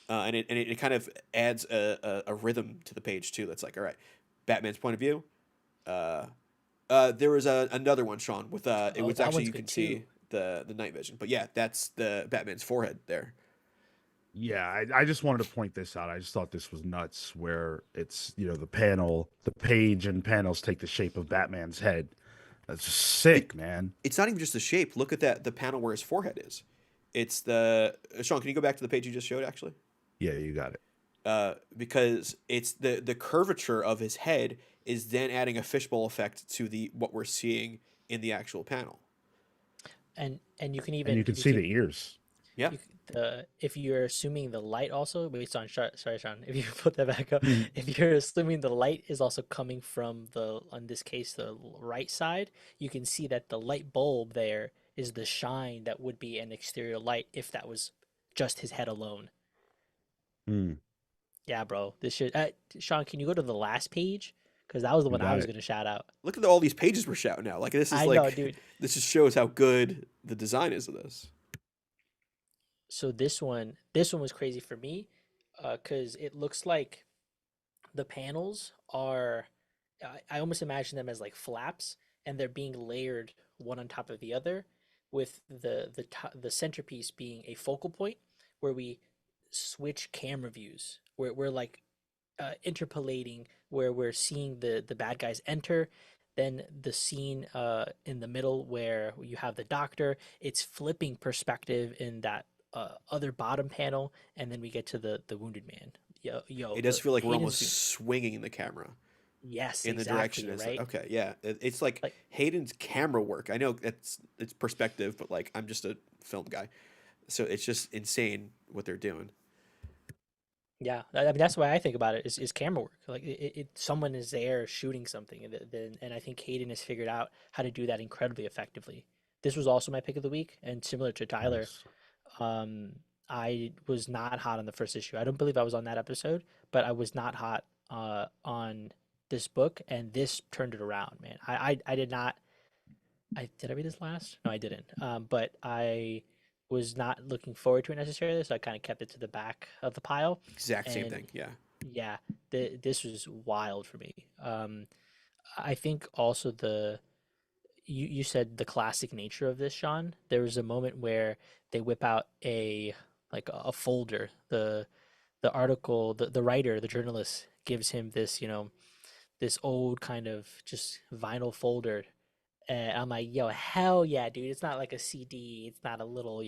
And it kind of adds a rhythm to the page too. That's like, all right, Batman's point of view. Uh, there was another one, Sean, with it Oh, was that actually one's you good can too. see the night vision, but yeah, that's the Batman's forehead there. Yeah, I just wanted to point this out. I just thought this was nuts, where it's, the panel, the page and panels take the shape of Batman's head. That's just It sick, man. it's not even just the shape. Look at the panel where his forehead is. It's the Sean. Can you go back to the page you just showed actually? Yeah, you got it. Because it's the curvature of his head is then adding a fishbowl effect to the what we're seeing in the actual panel. And you can And you even can if you see keep the ears. Yeah, the if you're assuming the light also based on sorry Sean, if you put that back up, Mhm. if you're assuming the light is also coming from the, in this case, the right side, you can see that the light bulb there is the shine that would be an exterior light if that was just his head alone. Mm, Yeah, bro, this should Sean, can you go to the last page, because that was the you one I yeah. got was it. gonna shout out. Look at all these pages we're shouting out. Like this is I know, like dude. this just shows how good the design is of this. So this one was crazy for me, because it looks like the panels are, I almost imagine them as like flaps, and they're being layered one on top of the other, with the centerpiece being a focal point where we switch camera views, where we're like interpolating, where we're seeing the bad guys enter, then the scene in the middle where you have the doctor, it's flipping perspective in that other bottom panel, and then we get to the wounded man. It does The feel like we're Hayden's almost doing. swinging the camera Yes, in the direction. exactly, It's like right? okay, yeah, it's like Like, Hayden's camera work. I know it's perspective, but like I'm just a film guy, so it's just insane what they're doing. yeah, I mean that's why I think about it is camera work. Like someone is there shooting something, and then I think Hayden has figured out how to do that incredibly effectively. This was also my pick of the week, and similar to Tyler, Nice. um, I was not hot on the first issue. I don't believe I was on that episode, but I was not hot on this book, and this turned it around, man. I did not. Did I read this last? No, I didn't. But I was not looking forward to it necessarily, so I kind of kept it to the back of the pile. Exact same And thing. Yeah, yeah, this was wild for me. I think also you said the classic nature of this, Sean. There was a moment where they whip out a like a folder. The article, the writer, the journalist gives him this, this old kind of just vinyl folder. And I'm like, yo, hell yeah, dude. It's not like a CD. It's not a little,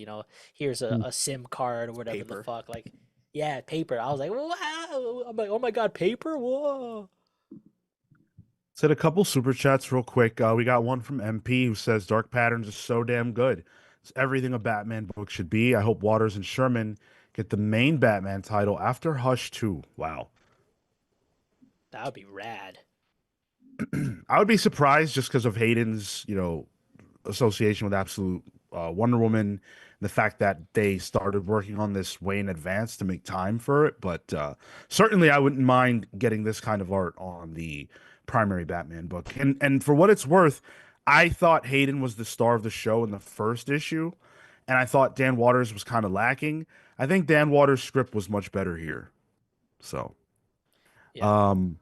here's Mm. a SIM card or it's whatever the paper. fuck. Like, yeah, paper. I was like, wow. I'm like, oh my God, paper? Whoa. Said a couple super chats real quick. We got one from MP who says Dark Patterns is so damn good. It's everything a Batman book should be. I hope Waters and Sherman get the main Batman title after Hush 2. Wow. That would be rad. I would be surprised just because of Hayden's, association with Absolute Wonder Woman, the fact that they started working on this way in advance to make time for it. But certainly, I wouldn't mind getting this kind of art on the primary Batman book. And for what it's worth, I thought Hayden was the star of the show in the first issue, and I thought Dan Waters was kind of lacking. I think Dan Waters' script was much better here. So, Yeah. um,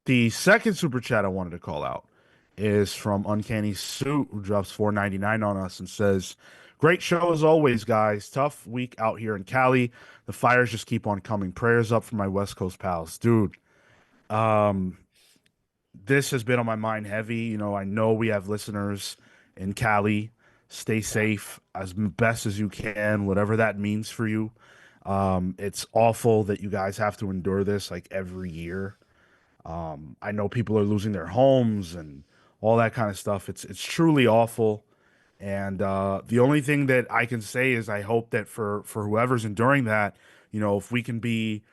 the second super chat I wanted to call out is from Uncanny Suit, who drops 4.99 on us and says, "Great show as always, guys. Tough week out here in Cali. The fires just keep on coming. Prayers up for my West Coast pals, dude. Um, this has been on my mind heavy. I know we have listeners in Cali. Stay Yeah. safe as best as you can, whatever that means for you. It's awful that you guys have to endure this like every year. I know people are losing their homes and all that kind of stuff. It's truly awful. And the only thing that I can say is I hope that for whoever's enduring that, if we can be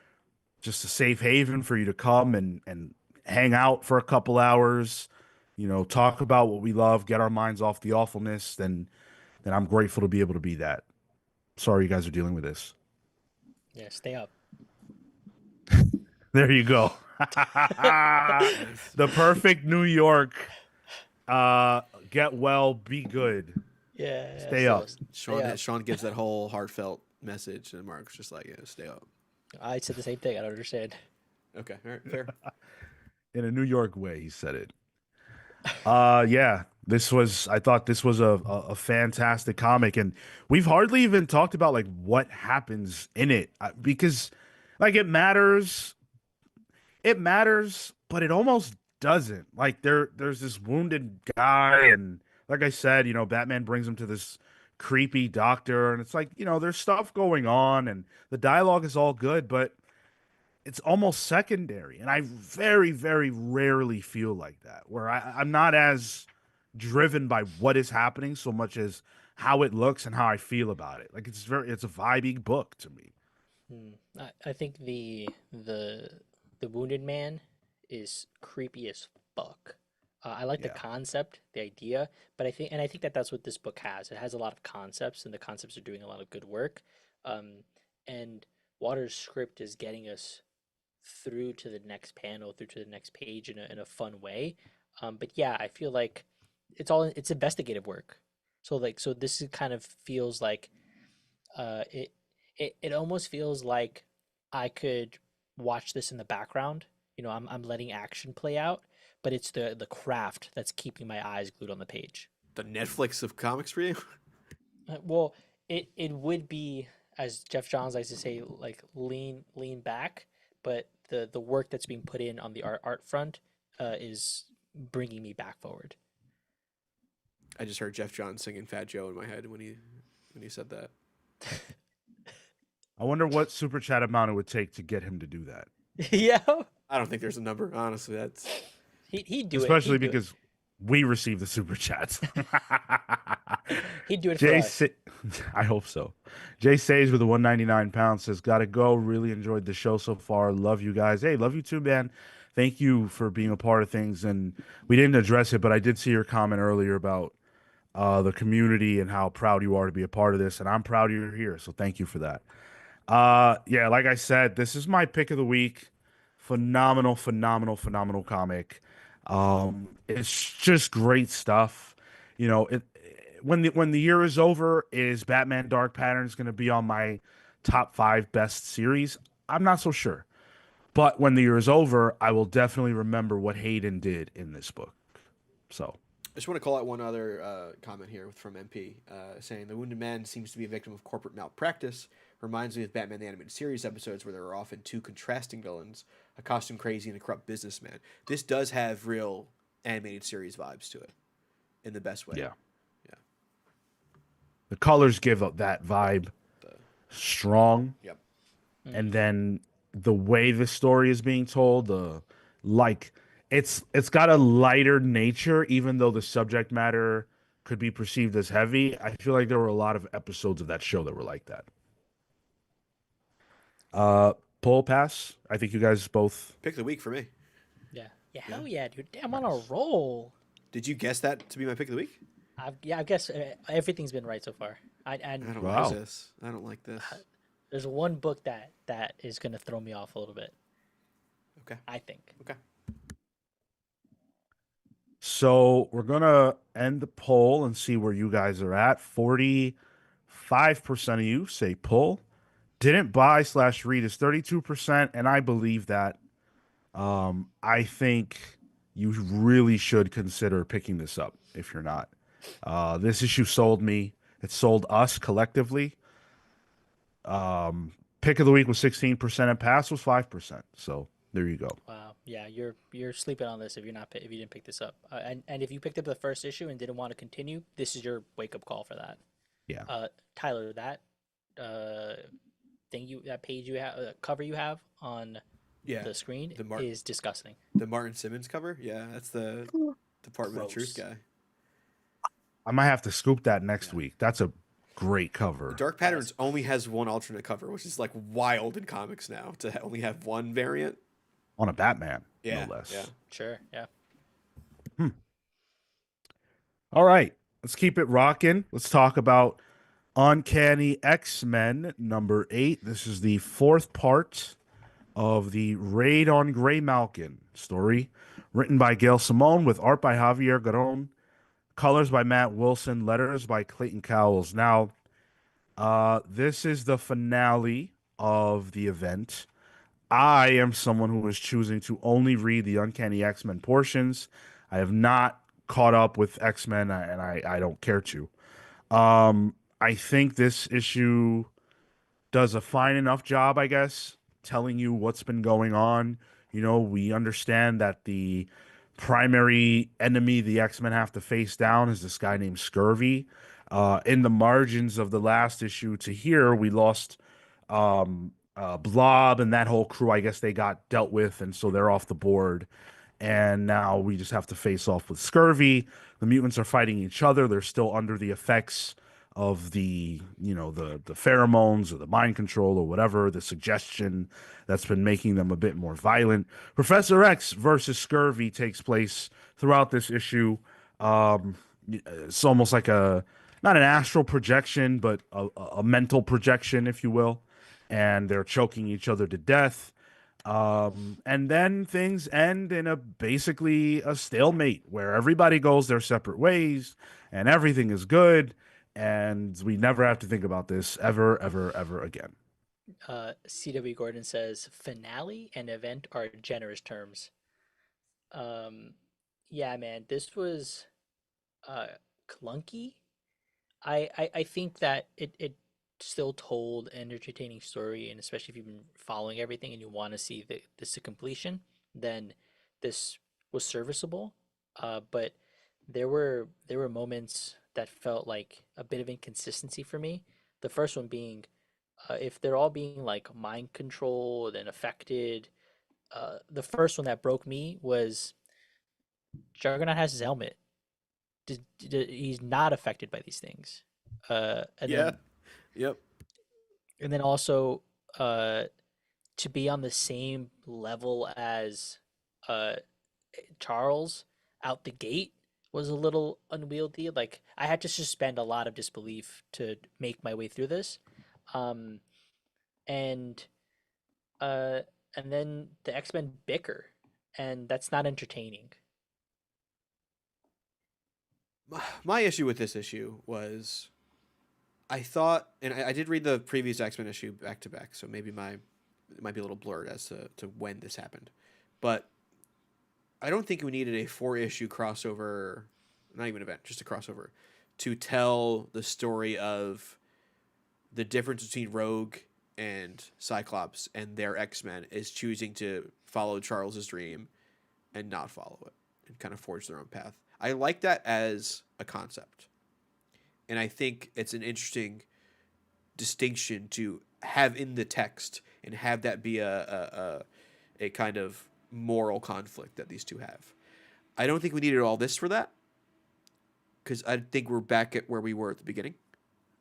just a safe haven for you to come and hang out for a couple hours, talk about what we love, get our minds off the awfulness, then I'm grateful to be able to be that. Sorry you guys are dealing with this. Yeah. Stay up. There you go. Nice. The perfect New York uh Get well. Be good. Yeah. Stay up. Stay up. Sean gives that whole heartfelt message, and Mark's just like, yeah, stay up. I said the same thing. I don't understand. Okay, all right, fair. In a New York way, he said it. Yeah, I thought this was a fantastic comic, and we've hardly even talked about like what happens in it because like it matters, but it almost doesn't. Like there's this wounded guy, and like I said, Batman brings him to this creepy doctor, and it's like, there's stuff going on, and the dialogue is all good, but it's almost secondary. And I very, very rarely feel like that, where I'm not as driven by what is happening so much as how it looks and how I feel about it. Like it's a vibey book to me. I think the Wounded Man is creepy as fuck. I like the Yeah. concept, the idea, but I think that that's what this book has. It has a lot of concepts, and the concepts are doing a lot of good work. Um, and Waters' script is getting us through to the next panel, through to the next page in a fun way. But yeah, I feel like it's investigative work. So this is kind of feels like it it almost feels like I could watch this in the background. I'm letting action play out, but it's the craft that's keeping my eyes glued on the page. The Netflix of comics for you. Well, it would be, as Jeff Johns likes to say, like lean back, but the work that's being put in on the art front is bringing me back forward. I just heard Jeff Johns singing Fat Joe in my head when he said that. I wonder what super chat amount it would take to get him to do that. Yeah, I don't think there's a number, honestly. That's he'd do it. Especially He'd do it. because we receive the super chats. He'd do it for Jay, us. I hope so. Jay Says with the 199 pounds says, "Gotta go. Really enjoyed the show so far. Love you guys. Hey, love you too, man. Thank you for being a part of things." And we didn't address it, but I did see your comment earlier about the community and how proud you are to be a part of this, and I'm proud you're here. So thank you for that. Yeah, like I said, this is my pick of the week. Phenomenal, phenomenal, phenomenal comic. It's just great stuff. When the year is over, is Batman Dark Patterns going to be on my top 5 best series? I'm not so sure. But when the year is over, I will definitely remember what Hayden did in this book. So, I just want to call out one other comment here from MP saying the Wounded Man seems to be a victim of corporate malpractice. Reminds me of Batman the Animated Series episodes where there are often two contrasting villains, a costume crazy and a corrupt businessman. This does have real animated series vibes to it in the best way. yeah. Yeah. The colors give up that vibe strong. Yep. And then the way the story is being told, like it's got a lighter nature, even though the subject matter could be perceived as heavy. I feel like there were a lot of episodes of that show that were like that. Poll pass. I think you guys both. Pick of the week for me. Yeah, hell yeah, dude. I'm on a roll. Did you guess that to be my pick of the week? I guess everything's been right so far. I don't Wow. like this. I don't like this. There's one book that is gonna throw me off a little bit. Okay. I think. Okay. So we're gonna end the poll and see where you guys are at. 45% of you say pull. Didn't buy / read is 32%, and I believe that. I think you really should consider picking this up if you're not. This issue sold me. It sold us collectively. Pick of the week was 16% and pass was 5%. So there you go. Wow. Yeah, you're sleeping on this if you didn't pick this up. And if you picked up the first issue and didn't want to continue, this is your wake up call for that. Yeah. Tyler, that that page you have, cover you have on Yeah. the screen The is disgusting. The Martin Simmons cover? Yeah, that's the Department of Truth Gross. guy. I might have to scoop that next week. That's a great cover. Dark Patterns only has one alternate cover, which is like wild in comics now to only have one variant. On a Batman, Yeah. no less. Yeah. Sure. Yeah. All right. Let's keep it rocking. Let's talk about Uncanny X-Men number 8. This is the 4th part of the Raid on Grey Malkin story, written by Gail Simone with art by Javier Garon, colors by Matt Wilson, letters by Clayton Cowles. Now, this is the finale of the event. I am someone who is choosing to only read the Uncanny X-Men portions. I have not caught up with X-Men, and I don't care to. I think this issue does a fine enough job, I guess, telling you what's been going on. You know, we understand that the primary enemy the X-Men have to face down is this guy named Scurvy. In the margins of the last issue to here, we lost Blob and that whole crew. I guess they got dealt with, and so they're off the board. And now we just have to face off with Scurvy. The mutants are fighting each other. They're still under the effects of the pheromones or the mind control or whatever, the suggestion that's been making them a bit more violent. Professor X versus Scurvy takes place throughout this issue. It's almost like a not an astral projection, but a mental projection, if you will. And they're choking each other to death. And then things end in a basically a stalemate where everybody goes their separate ways and everything is good. And we never have to think about this ever, ever, ever again. CW Gordon says finale and event are generous terms. Um, yeah, man, this was uh clunky. I think that it still told an entertaining story, and especially if you've been following everything and you want to see this to completion, then this was serviceable. But there were moments that felt like a bit of inconsistency for me. The first one being, if they're all being like mind controlled and affected, the first one that broke me was Juggernaut has his helmet. He's not affected by these things. And Yeah. then Yep. also uh to be on the same level as uh Charles out the gate was a little unwieldy. Like I had to suspend a lot of disbelief to make my way through this. Um and uh and then the X-Men bicker, and that's not entertaining. My issue with this issue was I thought, and I did read the previous X Men issue back to back, so maybe it might be a little blurred as to when this happened, but I don't think we needed a 4 issue crossover, not even event, just a crossover, to tell the story of the difference between Rogue and Cyclops and their X Men is choosing to follow Charles's dream and not follow it and kind of forge their own path. I like that as a concept. And I think it's an interesting distinction to have in the text and have that be a kind of moral conflict that these two have. I don't think we needed all this for that, because I think we're back at where we were at the beginning.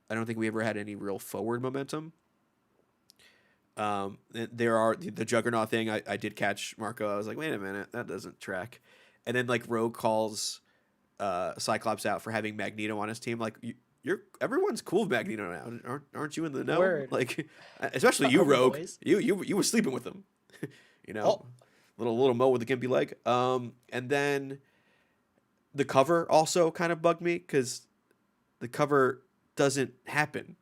I don't think we ever had any real forward momentum. There are the Juggernaut thing. I did catch Marco. I was like, wait a minute, that doesn't track. And then like Rogue calls Cyclops out for having Magneto on his team. Like you're everyone's cool with Magneto now, aren't you in the know? Word. Like especially you, Are we Rogue. boys? You were sleeping with him. Oh, Little Mo with the gimpy leg. And then the cover also kind of bugged me because the cover doesn't happen.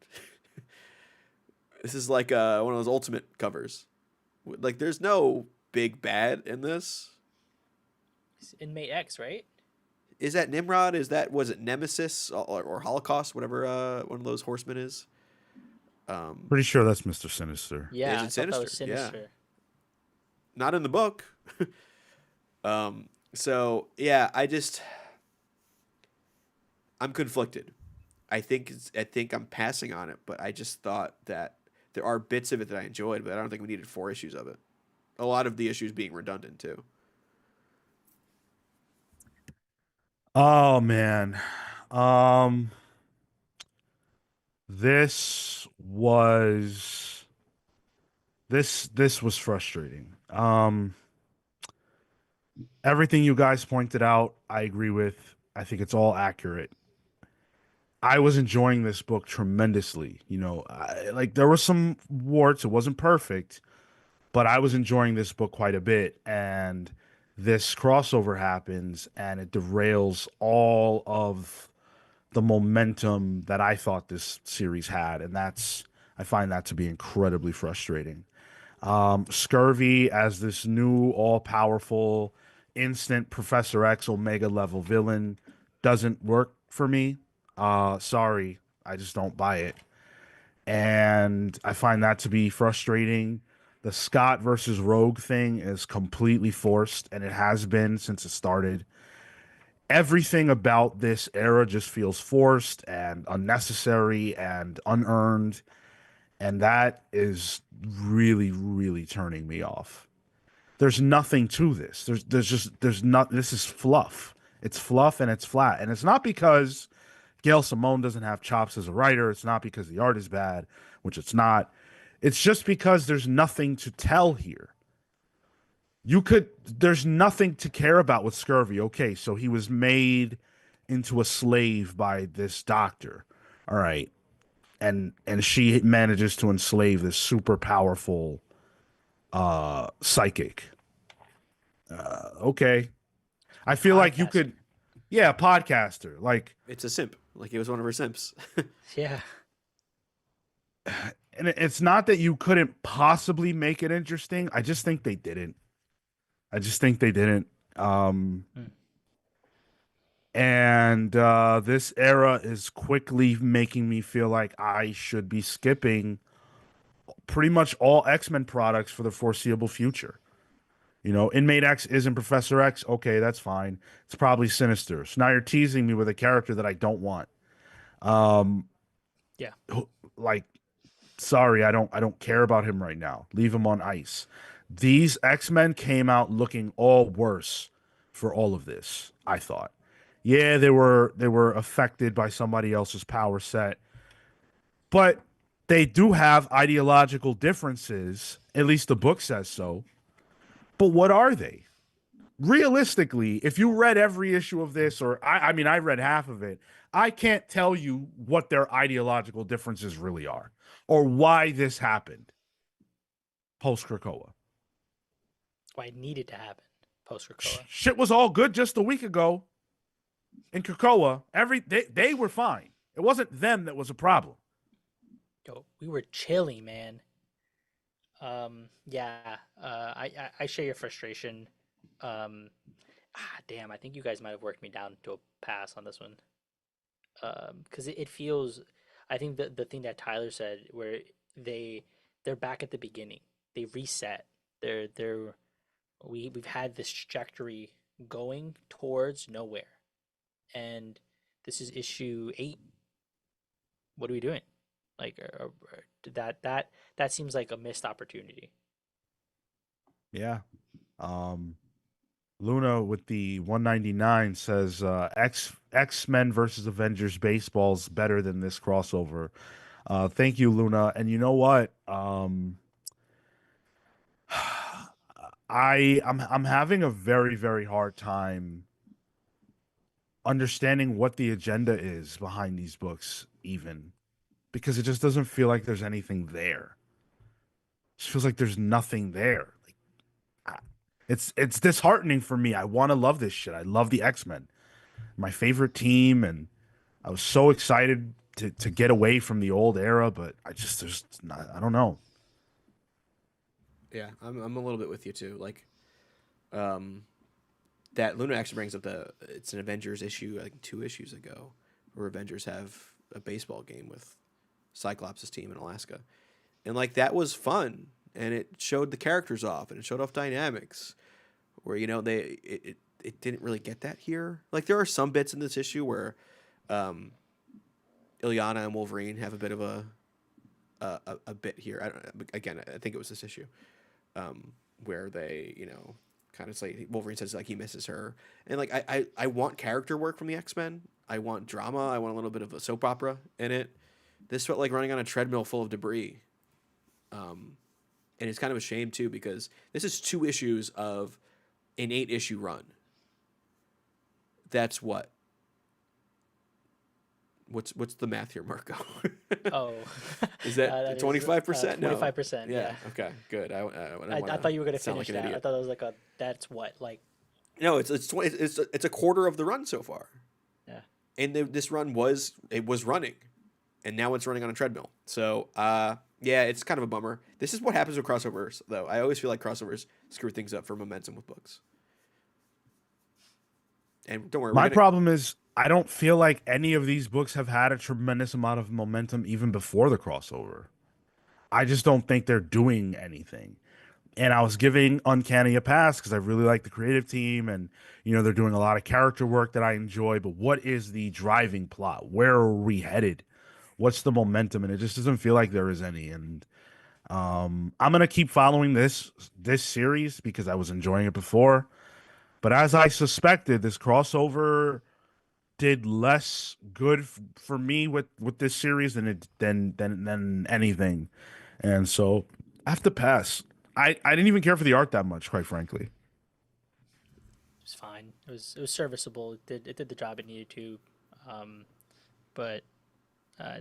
This is like one of those ultimate covers. Like there's no big bad in this. it's Inmate X, right? Is that Nimrod? Was it Nemesis or Holocaust? Whatever one of those horsemen is. Pretty sure that's Mr. Sinister. Yeah, Agent I thought that was Sinister, yeah. Sinister. Not in the book. So yeah, I'm conflicted. I think I'm passing on it, but I just thought that there are bits of it that I enjoyed, but I don't think we needed 4 issues of it. A lot of the issues being redundant too. Oh man. Um this was this was frustrating. Everything you guys pointed out, I agree with. I think it's all accurate. I was enjoying this book tremendously. Like there were some warts. It wasn't perfect, but I was enjoying this book quite a bit. And this crossover happens and it derails all of the momentum that I thought this series had, and I find that to be incredibly frustrating. Scurvy as this new all-powerful instant Professor X Omega level villain doesn't work for me. Sorry, I just don't buy it, and I find that to be frustrating. The Scott versus Rogue thing is completely forced, and it has been since it started. Everything about this era just feels forced and unnecessary and unearned, and that is really, really turning me off. There's nothing to this. There's not. This is fluff. It's fluff and it's flat, and it's not because Gail Simone doesn't have chops as a writer. It's not because the art is bad, which it's not. It's just because there's nothing to tell here. There's nothing to care about with Scurvy. Okay, so he was made into a slave by this doctor. All right. And she manages to enslave this super powerful psychic. Okay. I feel like you Podcaster. could, yeah, podcaster. Like, It's a simp. Like it was one of her simps. Yeah. and it's not that you couldn't possibly make it interesting. I just think they didn't. I just think they didn't. Hmm. And this era is quickly making me feel like I should be skipping pretty much all X-Men products for the foreseeable future. You know, Inmate X isn't Professor X. Okay, that's fine. It's probably Sinister. So now you're teasing me with a character that I don't want. Um, Yeah. like, sorry, I don't care about him right now. Leave him on ice. These X-Men came out looking all worse for all of this, I thought. Yeah, they were affected by somebody else's power set, but they do have ideological differences. At least the book says so. But what are they? Realistically, if you read every issue of this, or I mean, I read half of it, I can't tell you what their ideological differences really are or why this happened post Krakoa. Why it needed to happen post Krakoa. Shit was all good just a week ago in Krakoa. They were fine. It wasn't them that was a problem. Yo, we were chilling, man. Yeah. I share your frustration. Um, Damn. I think you guys might have worked me down to a pass on this one. Because it feels. I think the thing that Tyler said, where they they're back at the beginning. They reset. We've had this trajectory going towards nowhere, and this is issue 8. What are we doing? Like, that seems like a missed opportunity. Yeah. Um, Luna with the 199 says X-Men versus Avengers baseball's better than this crossover. Thank you, Luna. And you know what? I'm having a very, very hard time understanding what the agenda is behind these books, even because it just doesn't feel like there's anything there. It just feels like there's nothing there. Like it's disheartening for me. I want to love this shit. I love the X-Men, my favorite team, and I was so excited to get away from the old era, but there's not, I don't know. Yeah, I'm a little bit with you too. Like, um, that Luna actually brings up it's an Avengers issue, like 2 issues ago, where Avengers have a baseball game with Cyclops' team in Alaska, and like that was fun, and it showed the characters off, and it showed off dynamics, where it didn't really get that here. Like there are some bits in this issue where, um, Ilyana and Wolverine have a bit of a bit here. I don't, again, I think it was this issue, where they, kind of say Wolverine says like he misses her, and like I want character work from the X-Men. I want drama. I want a little bit of a soap opera in it. This felt like running on a treadmill full of debris, and it's kind of a shame too because this is 2 issues of an 8-issue run. That's what's the math here, Marco? Oh, Is that 25%? No. 25%. Yeah. Okay, good. I thought you were gonna finish that. I thought it was like that's what, like No, it's a quarter of the run so far, Yeah. and this run was running, and now it's running on a treadmill. So yeah, it's kind of a bummer. This is what happens with crossovers, though. I always feel like crossovers screw things up for momentum with books. And don't worry, we're My gonna. problem is I don't feel like any of these books have had a tremendous amount of momentum even before the crossover. I just don't think they're doing anything. And I was giving Uncanny a pass because I really like the creative team and they're doing a lot of character work that I enjoy, but what is the driving plot? Where are we headed? What's the momentum? And it just doesn't feel like there is any. And I'm gonna keep following this series because I was enjoying it before. But as I suspected, this crossover did less good for me with this series than anything, and so I have to pass. I didn't even care for the art that much, quite frankly. It was fine. It was serviceable. It did the job it needed to. Um, but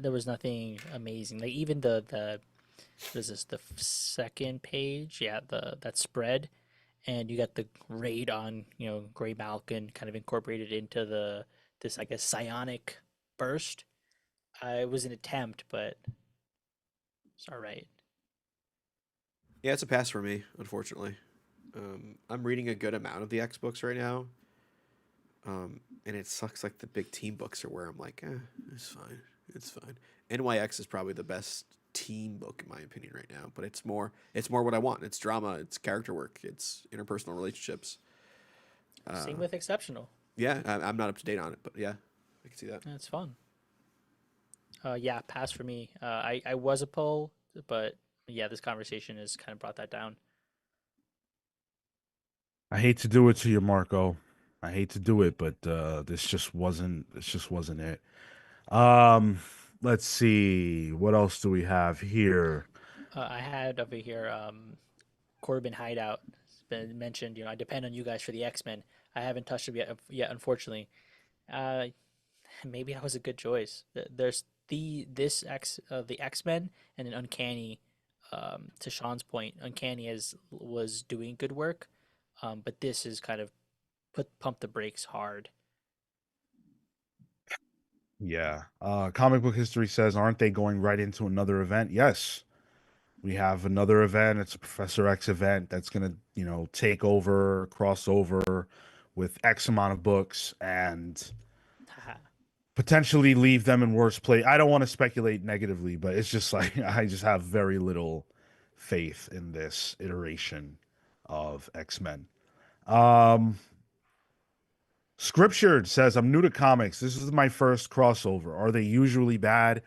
there was nothing amazing. Like even the what is this, the second page? Yeah, the that spread, and you got the raid on Gray Malkin kind of incorporated into the this, I guess, psionic burst. It was an attempt, but it's all right. Yeah, it's a pass for me, unfortunately. I'm reading a good amount of the X books right now, and it sucks. Like the big team books are where I'm like, it's fine, it's fine. NYX is probably the best team book in my opinion right now, but it's more what I want. It's drama, it's character work, it's interpersonal relationships. Same Uh, with Exceptional. yeah, I'm not up to date on it, but yeah, I can see that. It's fun. Yeah, pass for me. I was a pull, but yeah, this conversation has kind of brought that down. I hate to do it to you, Marco. I hate to do it, but this just wasn't it. Um, let's see. What else do we have here? I had over here Corbin Hideout. It's been mentioned. I depend on you guys for the X-Men. I haven't touched them yet, unfortunately. Uh, Maybe that was a good choice. There's the X-Men and then Uncanny. To Sean's point, Uncanny was doing good work, but this is kind of pump the brakes hard. Yeah. Comic book history says, aren't they going right into another event? Yes. We have another event. It's a Professor X event that's gonna, take over, cross over with X amount of books and potentially leave them in worse place. I don't want to speculate negatively, but it's just like I just have very little faith in this iteration of X-Men. Um, Scriptured says, I'm new to comics. This is my first crossover. Are they usually bad?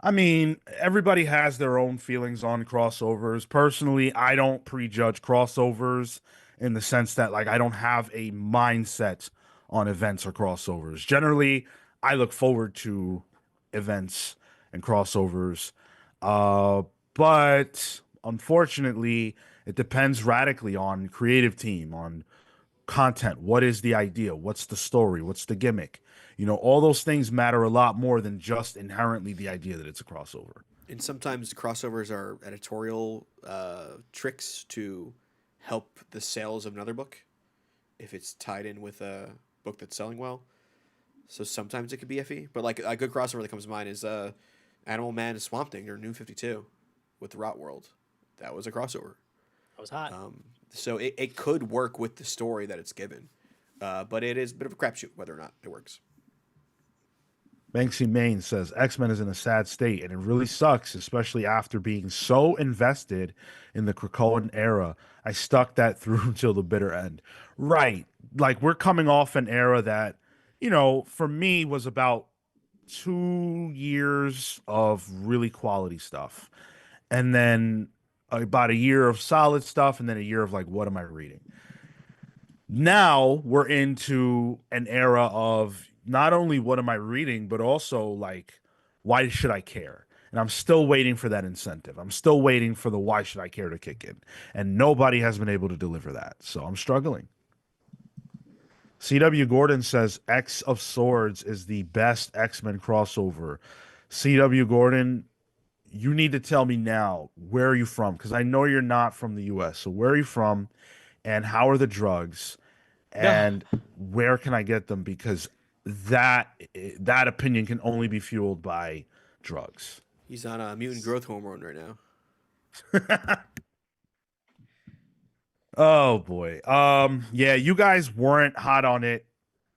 I mean, everybody has their own feelings on crossovers. Personally, I don't prejudge crossovers in the sense that, like, I don't have a mindset on events or crossovers. Generally, I look forward to events and crossovers. Uh, but unfortunately, it depends radically on creative team, on content. What is the idea? What's the story? What's the gimmick? All those things matter a lot more than just inherently the idea that it's a crossover. And sometimes crossovers are editorial tricks to help the sales of another book if it's tied in with a book that's selling well. So sometimes it could be iffy, but like a good crossover that comes to mind is Animal Man and Swamp Thing or New 52 with the Rot World. That was a crossover. That was hot. So it could work with the story that it's given, but it is a bit of a crapshoot whether or not it works. Banksy Maine says X-Men is in a sad state, and it really sucks, especially after being so invested in the Krakoan era. I stuck that through until the bitter end. Right. Like we're coming off an era that, for me was about 2 years of really quality stuff. And then about a year of solid stuff, and then a year of like, what am I reading? Now we're into an era of not only what am I reading, but also like, why should I care? And I'm still waiting for that incentive. I'm still waiting for the why should I care to kick in. And nobody has been able to deliver that. So I'm struggling. CW Gordon says X of Swords is the best X-Men crossover. CW Gordon, you need to tell me now, where are you from? Because I know you're not from the US. So where are you from? And how are the drugs? No, and where can I get them? Because that opinion can only be fueled by drugs. He's on a mutant growth hormone right now. Oh boy. Yeah, you guys weren't hot on it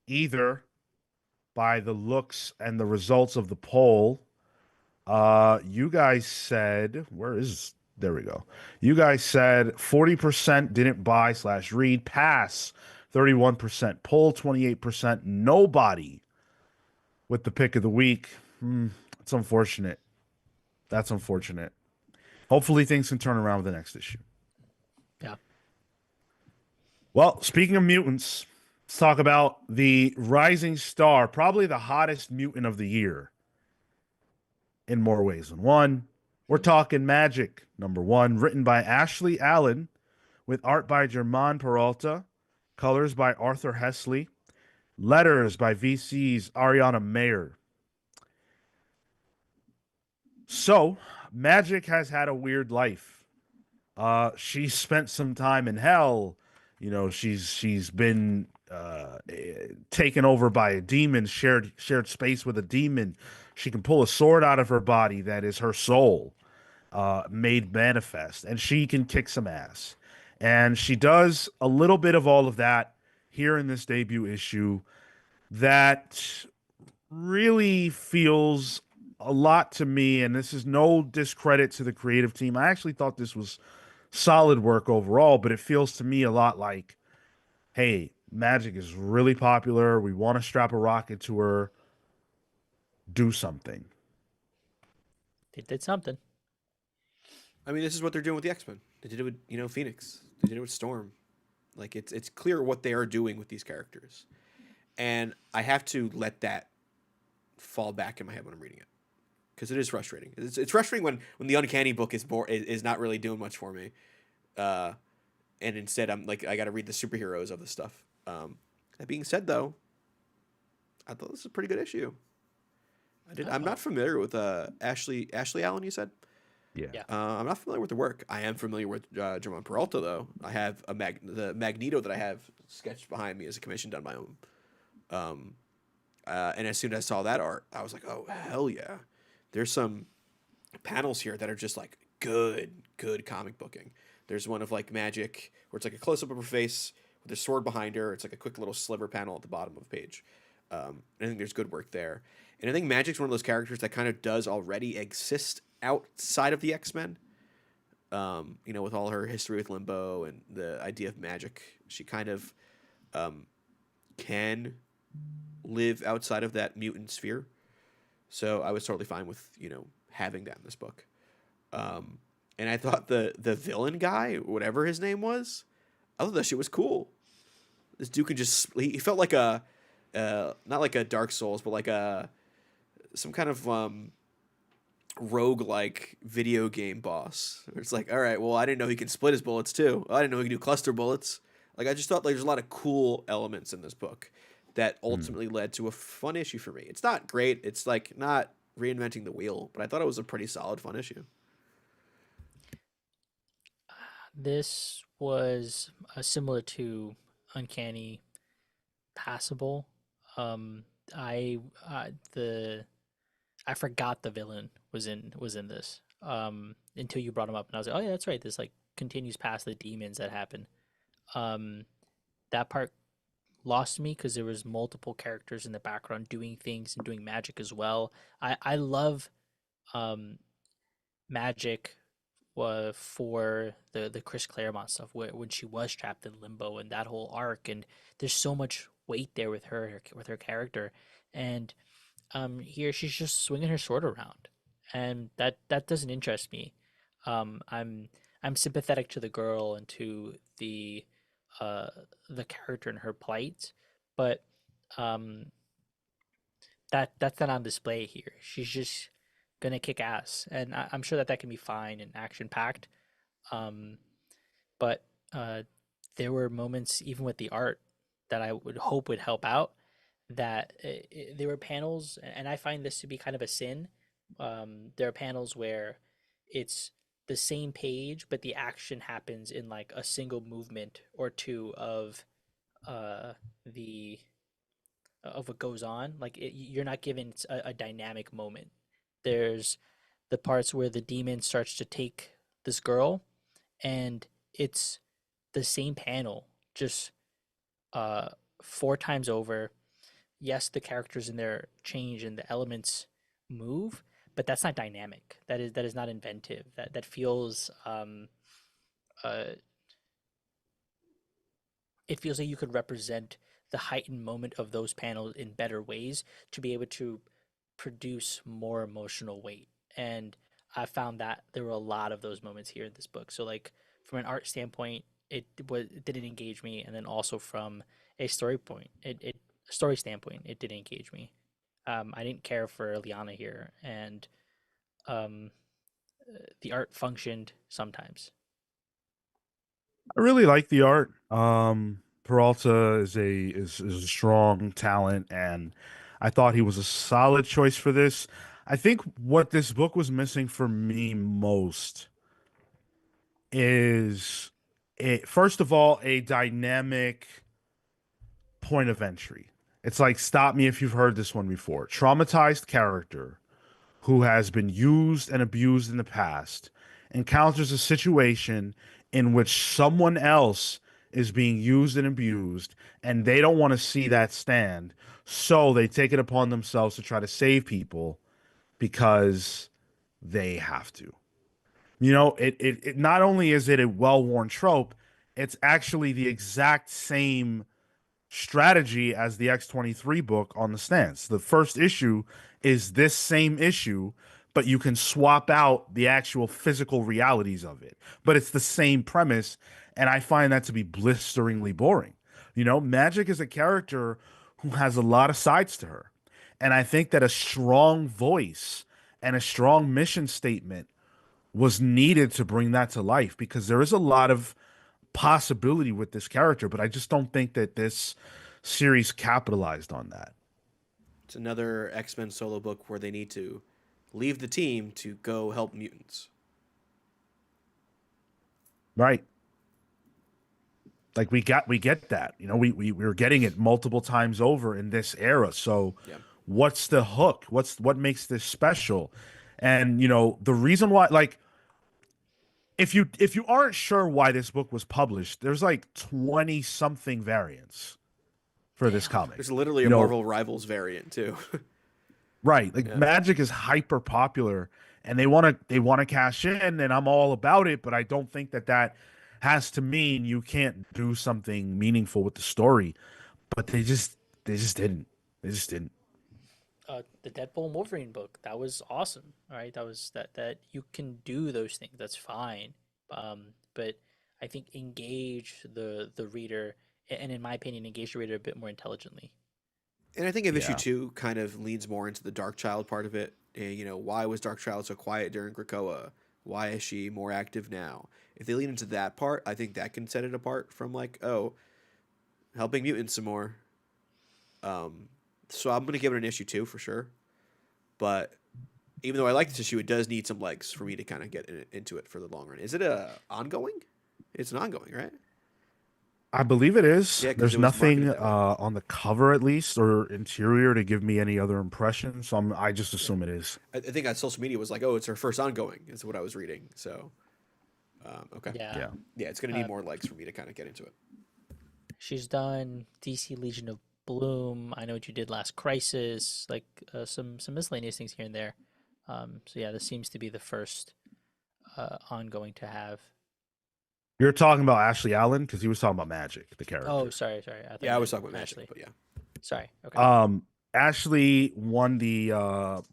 either by the looks and the results of the poll. You guys said, where is, there we go. You guys said 40% didn't buy slash read, pass 31%, poll 28%, nobody with the pick of the week. It's unfortunate. That's unfortunate. Hopefully things can turn around with the next issue. yeah, Well, speaking of mutants, let's talk about the rising star, probably the hottest mutant of the year in more ways than one. We're talking Magic, #1, written by Ashley Allen, with art by Germán Peralta, colors by Arthur Hesley, letters by VC's Ariana Mayer. So, Magic has had a weird life. She spent some time in hell. You know, she's been taken over by a demon, shared space with a demon. She can pull a sword out of her body that is her soul, made manifest, and she can kick some ass. And she does a little bit of all of that here in this debut issue that really feels a lot to me. And this is no discredit to the creative team. I actually thought this was solid work overall, but it feels to me a lot like, hey, Magic is really popular. We want to strap a rocket to her. Do something. they did something. I mean, this is what they're doing with the X Men. They did it with Phoenix. They did it with Storm. Like it's clear what they are doing with these characters, and I have to let that fall back in my head when I'm reading it because it is frustrating. It's frustrating when the Uncanny book is not really doing much for me, uh, and instead I'm like I got to read the superheroes of the stuff. That being said, though, I thought this was a pretty good issue. I'm Oh, not familiar with Ashley Allen. You said. Yeah. yeah. I'm not familiar with the work. I am familiar with Germán Peralta, though. I have the Magneto that I have sketched behind me as a commission done by him. Um, and as soon as I saw that art, I was like, oh, hell yeah. There's some panels here that are just like good comic booking. There's one of like Magic where it's like a close up of her face with a sword behind her. It's like a quick little sliver panel at the bottom of the page. I think there's good work there. And I think Magic's one of those characters that kind of does already exist outside of the X-Men. With all her history with Limbo and the idea of magic, she kind of can live outside of that mutant sphere. So I was totally fine with having that in this book. And I thought the villain guy, whatever his name was, I thought that shit was cool. This dude could just he felt like a not like a Dark Souls, but like a some kind of rogue like video game boss. It's like, all right, well, I didn't know he could split his bullets too. I didn't know he could do cluster bullets. Like I just thought like there's a lot of cool elements in this book that Mm. ultimately led to a fun issue for me. It's not great. It's like not reinventing the wheel, but I thought it was a pretty solid fun issue. This was similar to Uncanny, passable. Um, I the I forgot the villain was in this until you brought him up, and I was like, oh yeah, that's right. This like continues past the demons that happen. Um, that part lost me because there was multiple characters in the background doing things and doing magic as well. I love um magic for the Chris Claremont stuff when she was trapped in limbo and that whole arc, and there's so much weight there with her character, and here she's just swinging her sword around, and that doesn't interest me. I'm sympathetic to the girl and to uh the character and her plight, but um that's not on display here. She's just gonna kick ass, and I'm sure that can be fine and action packed. Um, but there were moments, even with the art, that I would hope would help out. That there were panels, and I find this to be kind of a sin. There are panels where it's the same page, but the action happens in like a single movement or two of uh the of what goes on. Like you're not given a dynamic moment. There's the parts where the demon starts to take this girl, and it's the same panel, just uh 4 times over. Yes, the characters in there change and the elements move, but that's not dynamic. That is not inventive. That feels uh it feels like you could represent the heightened moment of those panels in better ways to be able to produce more emotional weight. And I found that there were a lot of those moments here in this book. So like from an art standpoint, it didn't engage me, and then also from a story point, it story standpoint, it did engage me. I didn't care for Liana here, and um, the art functioned sometimes. I really like the art. Peralta is a strong talent, and I thought he was a solid choice for this. I think what this book was missing for me most is first of all a dynamic point of entry. It's like stop me if you've heard this one before. Traumatized character who has been used and abused in the past encounters a situation in which someone else is being used and abused, and they don't want to see that stand. So they take it upon themselves to try to save people because they have to. It not only is it a well-worn trope, it's actually the exact same strategy as the X-23 book on the stance. The first issue is this same issue, but you can swap out the actual physical realities of it. But it's the same premise, and I find that to be blisteringly boring. Magic is a character who has a lot of sides to her. And I think that a strong voice and a strong mission statement was needed to bring that to life because there is a lot of possibility with this character, but I just don't think that this series capitalized on that. It's another X-Men solo book where they need to leave the team to go help mutants. Right. Like we get that. We're getting it multiple times over in this era. So Yeah. what's the hook? What makes this special? And the reason why, like, if you aren't sure why this book was published, there's like 20 something variants for this Damn. comic. There's literally a You know, Marvel Rivals variant too. Right. Like Yeah. Magic is hyper popular and they want to cash in and I'm all about it, but I don't think that has to mean you can't do something meaningful with the story. But they just didn't. They just didn't. The Deadpool and Wolverine book, that was awesome. All right, that you can do those things. That's fine. But I think engage the reader, and in my opinion, engage the reader a bit more intelligently. And I think if issue Yeah. two kind of leans more into the Dark Child part of it, why was Dark Child so quiet during Krakoa? Why is she more active now? If they lean into that part, I think that can set it apart from like, oh, helping mutants some more. Um, so I'm gonna give it an issue two for sure. But even though I like this issue, it does need some legs for me to kind of get into it for the long run. Is it a ongoing? It's an ongoing, right? I believe it is. Yeah, because There's it was nothing marketed that way. on the cover at least or interior to give me any other impression, so I just Yeah, assume it is. I think on social media was like, oh, it's her first ongoing. Is what I was reading. So, okay, Yeah. Yeah. yeah, it's gonna need Uh, more legs for me to kind of get into it. she's done DC Legion of Bloom. I know what you did last Crisis. Like some miscellaneous things here and there. So yeah, this seems to be the first ongoing to have. You're talking about Ashley Allen because he was talking about Magic, the Oh, character. sorry. I thought Yeah, you I was meant talking about Magic, Ashley. but yeah, Sorry. Okay. Um, Ashley won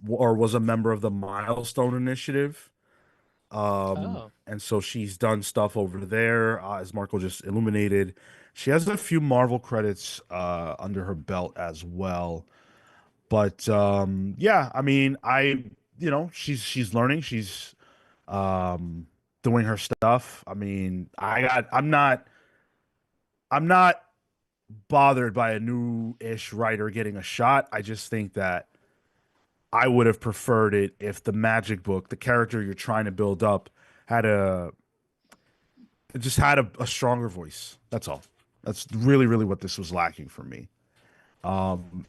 or was a member of the Milestone Initiative. Oh, And so she's done stuff over there, as Marco just illuminated. She has a few Marvel credits under her belt as well. But yeah, I mean, she's learning, she's um doing her stuff. I mean, I'm not bothered by a new-ish writer getting a shot. I just think that I would have preferred it if the Magic book, the character you're trying to build up, had a it just had a stronger voice. That's all. That's really, really what this was lacking for me. And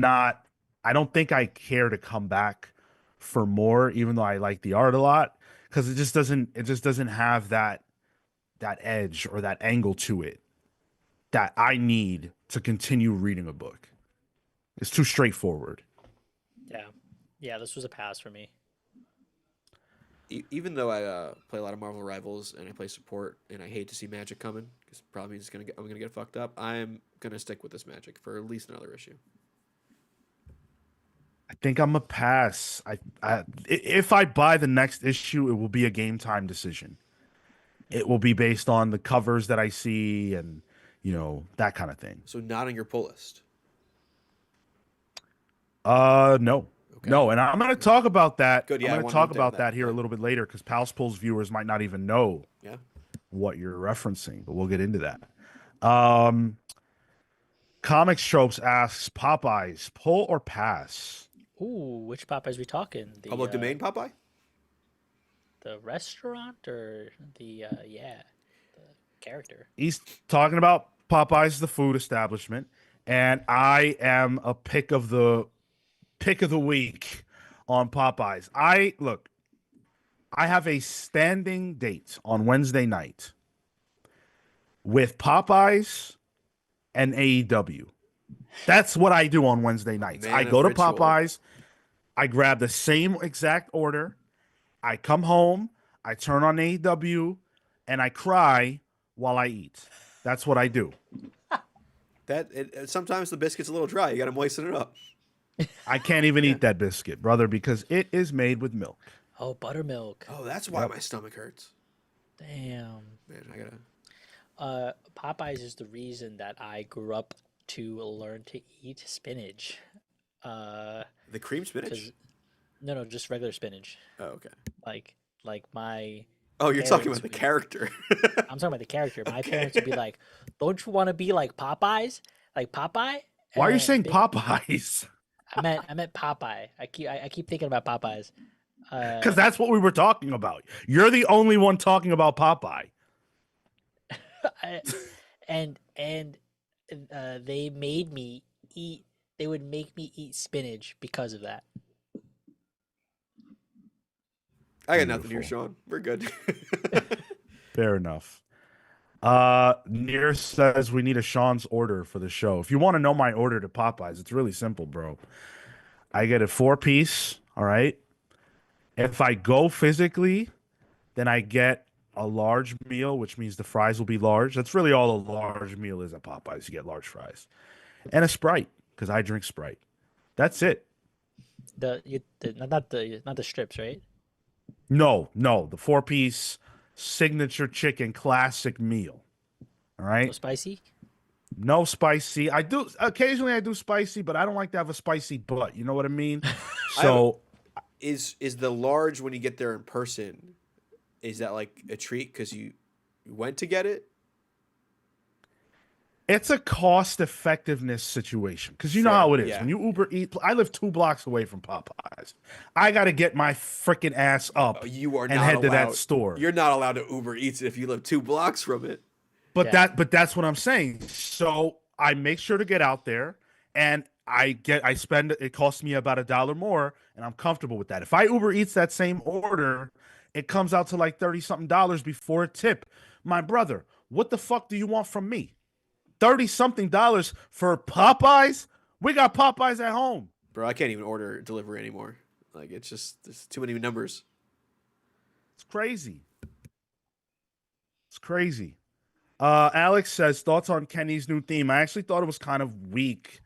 I don't think I care to come back for more, even though I like the art a lot, because it just doesn't have that edge or that angle to it that I need to continue reading a book. It's too straightforward. Yeah, yeah, this was a pass for me. Even though I play a lot of Marvel Rivals and I play support and I hate to see Magic coming because probably I'm gonna get fucked up. I'm gonna stick with this Magic for at least another issue. I think I'm a pass. If I buy the next issue, it will be a game time decision. It will be based on the covers that I see and that kind of thing. So not on your pull list. No. Okay. No, and I'm going to talk about that. Good. I'm Yeah, I going to wanted talk to update about that here Yeah. a little bit later because Pals Pulls viewers might not even know Yeah. what you're referencing, but we'll get into that. Um, Comics Tropes asks Popeyes, pull or pass? Ooh, which Popeyes we talking? Public domain Popeye. The restaurant or the yeah, the character? He's talking about Popeyes, the food establishment, and I am a pick of the week on Popeyes. I have a standing date on Wednesday night with Popeyes and AEW. That's what I do on Wednesday nights. I Man go of to ritual. Popeyes, I grab the same exact order, I come home, I turn on AEW, and I cry while I eat. That's what I do. Sometimes the biscuit's a little dry. You got to moisten it up. I can't even Yeah. eat that biscuit, brother, because it is made with milk. Oh, buttermilk. Oh, that's why Yep. my stomach hurts. Damn. Man, I gotta. Popeyes is the reason that I grew up to learn to eat spinach. Uh, The cream spinach. cause no, just regular spinach. Oh, okay. Like my Oh, you're talking parents about the would- character. I'm talking about the character. My Okay. parents would be like, "Don't you want to be like Popeyes? Like Popeye?" Why are you And saying they- Popeyes? I meant Popeye. I keep thinking about Popeyes. Because that's what we were talking about. You're the only one talking about Popeye. I- and they made me eat. They would make me eat spinach because of that. I got nothing here, Beautiful. Sean. We're good. Fair enough. Near says we need a Sean's order for the show. If you want to know my order to Popeyes, it's really simple, bro. I get a 4-piece, all right? If I go physically, then I get a large meal, which means the fries will be large. That's really all a large meal is at Popeyes. You get large fries. And a Sprite, because I drink Sprite. That's it. Not the strips, right? No, the 4-piece signature chicken classic meal. All So right. spicy. No spicy. I do occasionally I do spicy, but I don't like to have a spicy butt. You know what I mean? So Is the large when you get there in person? Is that like a treat because you went to get it? it's a cost effectiveness situation because you know Fair, how it is. yeah. When you Uber Eat, I live 2 blocks away from Popeyes. I got to get my freaking ass up You are and not head allowed, to that store. You're not allowed to Uber Eats if you live 2 blocks from it. But Yeah. that's what I'm saying. So I make sure to get out there and I spend it costs me about $1 more and I'm comfortable with that. If I Uber Eats that same order, it comes out to like 30 something dollars before a tip. My brother, what the fuck do you want from me? 30 something dollars for Popeyes? We got Popeyes at home. Bro, I can't even order delivery anymore. Like it's just there's too many numbers. It's crazy. It's crazy. Alex says thoughts on Kenny's new theme. I actually thought it was kind of weak.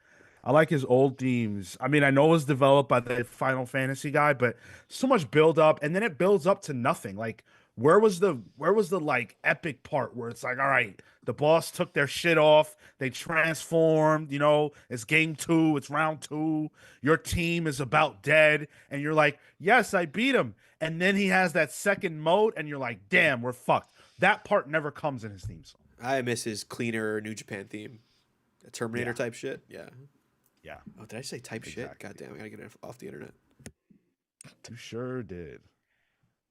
I like his old themes. I mean, I know it was developed by the Final Fantasy guy, but so much build up, and then it builds up to nothing. Like, where was the like epic part where it's like, all right, the boss took their shit off, they transformed, it's game 2, it's round 2, your team is about dead, and you're like, yes, I beat him. And then he has that second mode, and you're like, damn, we're fucked. That part never comes in his theme song. I miss his cleaner New Japan theme. Terminator Yeah. type shit. Yeah. Yeah, Oh, did I say type shit? Exactly. God damn, I gotta get it off the internet. you sure did.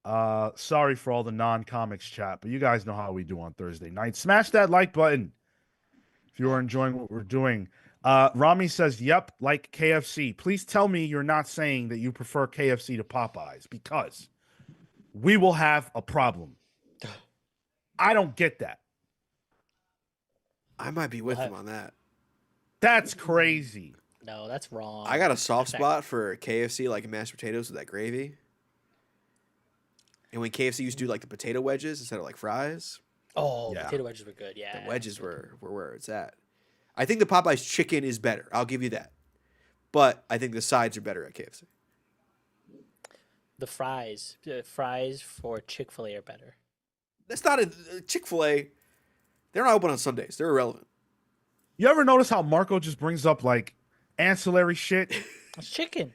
Sorry for all the non-comics chat, but you guys know how we do on Thursday night. Smash that like button. If you are enjoying what we're doing. Rami says, yep, like KFC. Please tell me you're not saying that you prefer KFC to Popeyes because we will have a problem. I don't get that. I might be with What? him on that. That's crazy. No, that's wrong. I got a soft That's spot for KFC, like mashed potatoes with that gravy. And when KFC used to do like the potato wedges instead of like fries, Oh, Yeah. potato wedges were good. Yeah. the wedges were where it's at. I think the Popeyes chicken is better. I'll give you that. But I think the sides are better at KFC. The fries for Chick-fil-A are better. That's not a Chick-fil-A. They're not open on Sundays. They're irrelevant. You ever notice how Marco just brings up like ancillary shit? It's chicken.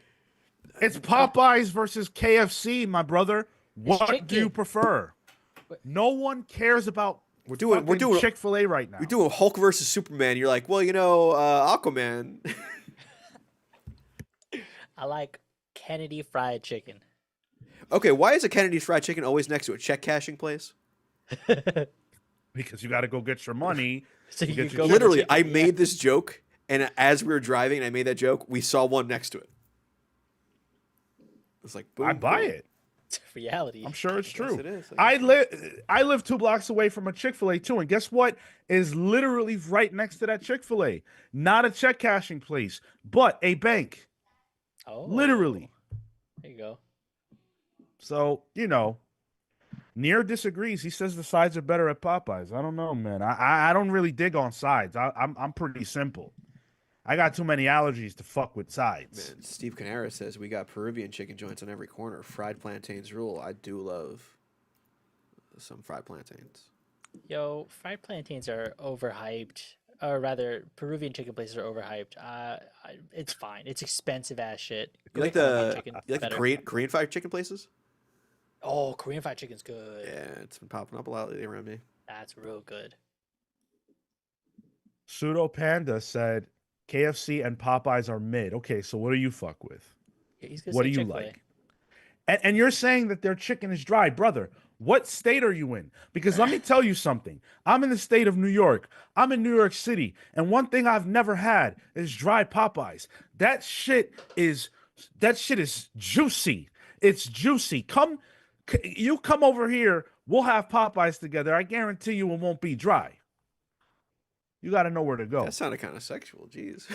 It's Popeyes versus KFC, my brother. What do you chicken. prefer? No one cares about We're doing Chick-fil-A right now. We're doing Hulk versus Superman. You're like, well, Aquaman. I like Kennedy fried chicken. Okay, why is a Kennedy's Fried Chicken always next to a check cashing place? Because you got to go get your money. So you get go your- for the Literally, chicken, I yeah. made this joke, and as we were driving and I made that joke, we saw one next to it. It's like, boom, I buy boom. it. It's reality. I'm sure it's true. it is. I live 2 blocks away from a Chick-fil-A too, and guess what? Is literally right next to that Chick-fil-A. Not a check cashing place, but a bank. Oh, Literally. There you go. So, Near disagrees. He says the sides are better at Popeyes. I don't know, man. I don't really dig on sides. I'm pretty simple. I got too many allergies to fuck with sides. Man, Steve Canara says we got Peruvian chicken joints on every corner. Fried plantains rule. I do love some fried plantains. Yo, fried plantains are overhyped. Or rather, Peruvian chicken places are overhyped. It's fine. It's expensive ass shit. You like Korean the chicken, the better. Korean fried chicken places? Oh, Korean fried chicken's good. Yeah, it's been popping up a lot lately around me. That's real good. Pseudo Panda said KFC and Popeyes are mid. Okay, so what do you fuck with? Yeah, he's gonna What say do you Chick-fil-A. like? And you're saying that their chicken is dry, brother. What state are you in? Because let me tell you something. I'm in the state of New York. I'm in New York City. And one thing I've never had is dry Popeyes. That shit is juicy. It's juicy. You come over here. We'll have Popeyes together. I guarantee you it won't be dry. You got to know where to go. That sounded kind of sexual. Jeez.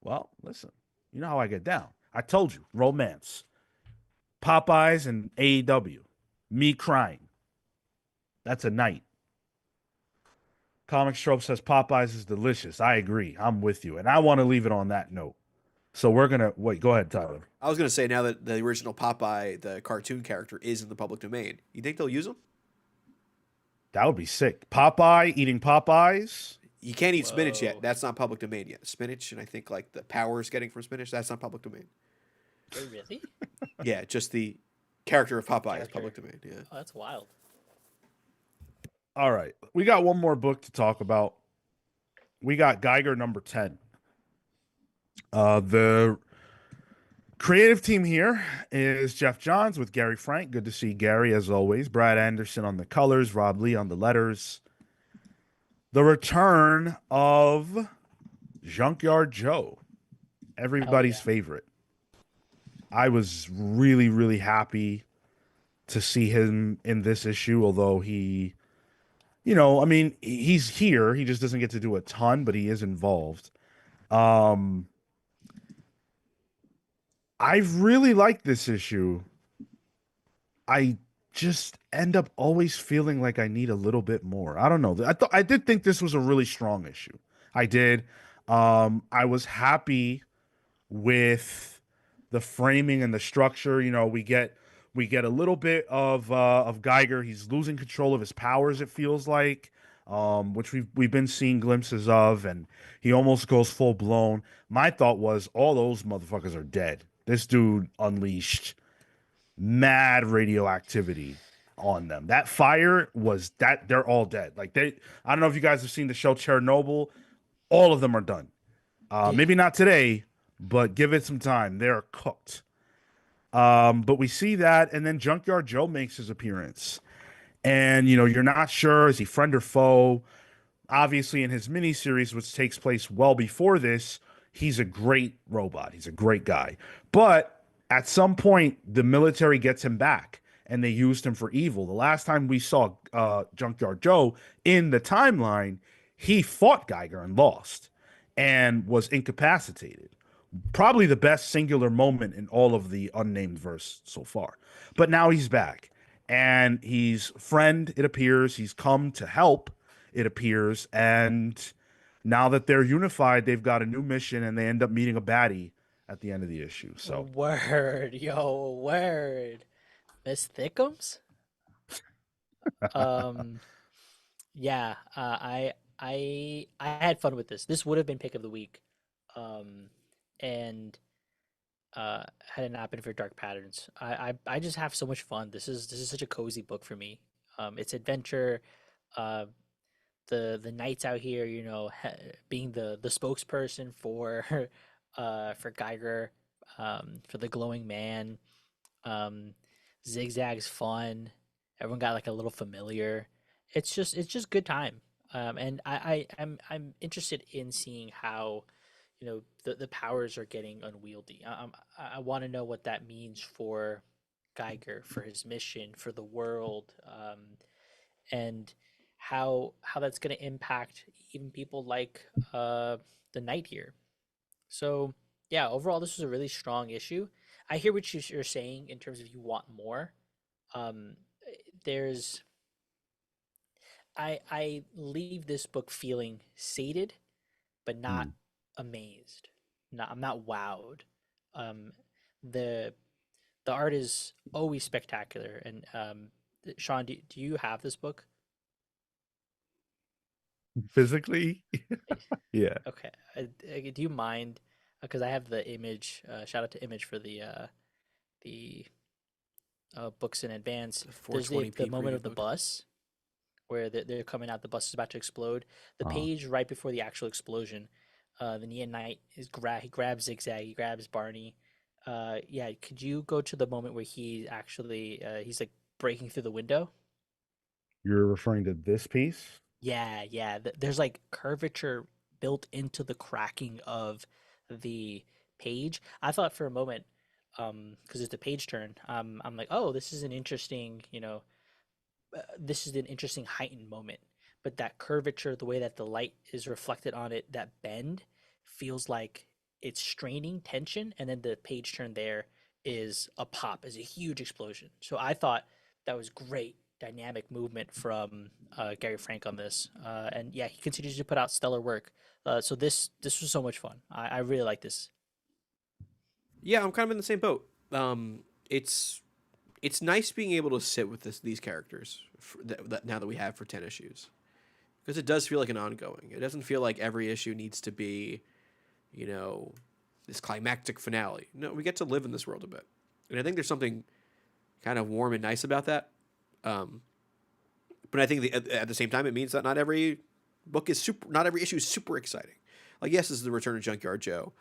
Well, listen. You know how I get down. I told you. Romance. Popeyes and AEW. Me crying. That's a night. Comic Strobe says Popeyes is delicious. I agree. I'm with you. And I want to leave it on that note. So we're going to wait. Go ahead, Tyler. I was going to say, now that the original Popeye, the cartoon character, is in the public domain, you think they'll use him? That would be sick. Popeye eating Popeyes. You can't eat spinach Whoa. yet. That's not public domain yet. Spinach, and I think like the powers getting from spinach, that's not public domain. Wait, really? Yeah, just the character of Popeye is Character. public domain. Yeah. Oh, that's wild. All right. We got one more book to talk about. We got Geiger number 10. The creative team here is Jeff Johns with Gary Frank. Good to see Gary as always. Brad Anderson on the colors, Rob Lee on the letters. The return of Junkyard Joe, everybody's yeah. favorite. I was really, really happy to see him in this issue, although he, he's here. He just doesn't get to do a ton, but he is involved. I really like this issue. I just end up always feeling like I need a little bit more. I don't know. I did think this was a really strong issue. I did. I was happy with the framing and the structure. We get a little bit of Geiger. He's losing control of his powers, it feels like, which we've been seeing glimpses of, and he almost goes full blown. My thought was all those motherfuckers are dead. This dude unleashed mad radioactivity on them. That fire was that they're all dead. Like I don't know if you guys have seen the show Chernobyl. All of them are done. Maybe not today, but give it some time. They're cooked. But we see that, and then Junkyard Joe makes his appearance. And you're not sure, is he friend or foe? obviously in his miniseries, which takes place well before this, he's a great robot. He's a great guy. But at some point, the military gets him back and they used him for evil. The last time we saw Junkyard Joe in the timeline, he fought Geiger and lost and was incapacitated. Probably the best singular moment in all of the unnamed verse so far. But now he's back and he's friend, it appears. He's come to help, it appears. And now that they're unified, they've got a new mission and they end up meeting a baddie at the end of the issue. So Word, yo, word. Miss Thickums? Um, yeah, I had fun with this. This would have been pick of the week. Um, and had it not been for Dark Patterns, I just have so much fun. This is such a cozy book for me. It's adventure. Uh, the knights out here, being the spokesperson for Geiger, for the glowing man. Um, Zigzag's fun. Everyone got like a little familiar. It's just good time. And I'm interested in seeing how the powers are getting unwieldy. I want to know what that means for Geiger, for his mission, for the world, and how that's going to impact even people like the knight here. So yeah, overall, this was a really strong issue. I hear what you're saying in terms of you want more. Um, there's I leave this book feeling sated, but not hmm. amazed. I'm not wowed. Um, the the art is always spectacular. And Sean, do you have this book? Physically, yeah. Okay. Do you mind? Because I have the image. Shout out to Image for the books in advance. The There's 420p the moment preview of the book. bus where they're coming out. The bus is about to explode. The Uh, page right before the actual explosion. The Neon Knight he grabs Zigzag. He grabs Barney. Yeah. Could you go to the moment where he actually he's like breaking through the window? you're referring to this piece? Yeah, yeah. There's like curvature built into the cracking of the page. I thought for a moment, because it's a page turn, I'm like, oh, this is an interesting heightened moment. But that curvature, the way that the light is reflected on it, that bend feels like it's straining tension, and then the page turn there is a pop, is a huge explosion. So I thought that was great dynamic movement from Gary Frank on this, and yeah, he continues to put out stellar work. So this was so much fun. I really like this. Yeah, I'm kind of in the same boat. It's nice being able to sit with these characters now that we have for 10 issues, because it does feel like an ongoing. It doesn't feel like every issue needs to be, you know, this climactic finale. No, we get to live in this world a bit, and I think there's something kind of warm and nice about that. Um, but I think at the same time, it means that not every issue is super exciting. Like, yes, this is the return of Junkyard Joe,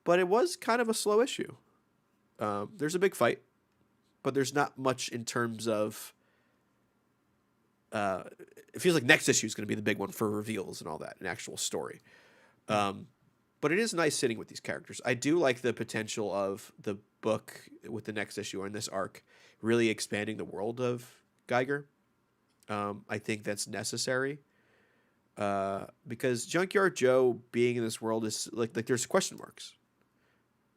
but it was kind of a slow issue. There's a big fight, but there's not much in terms of. Uh, it feels like next issue is going to be the big one for reveals and all that, an actual story. Um, but it is nice sitting with these characters. I do like the potential of the book with the next issue or in this arc really expanding the world of Geiger. I think that's necessary because Junkyard Joe being in this world is like there's question marks.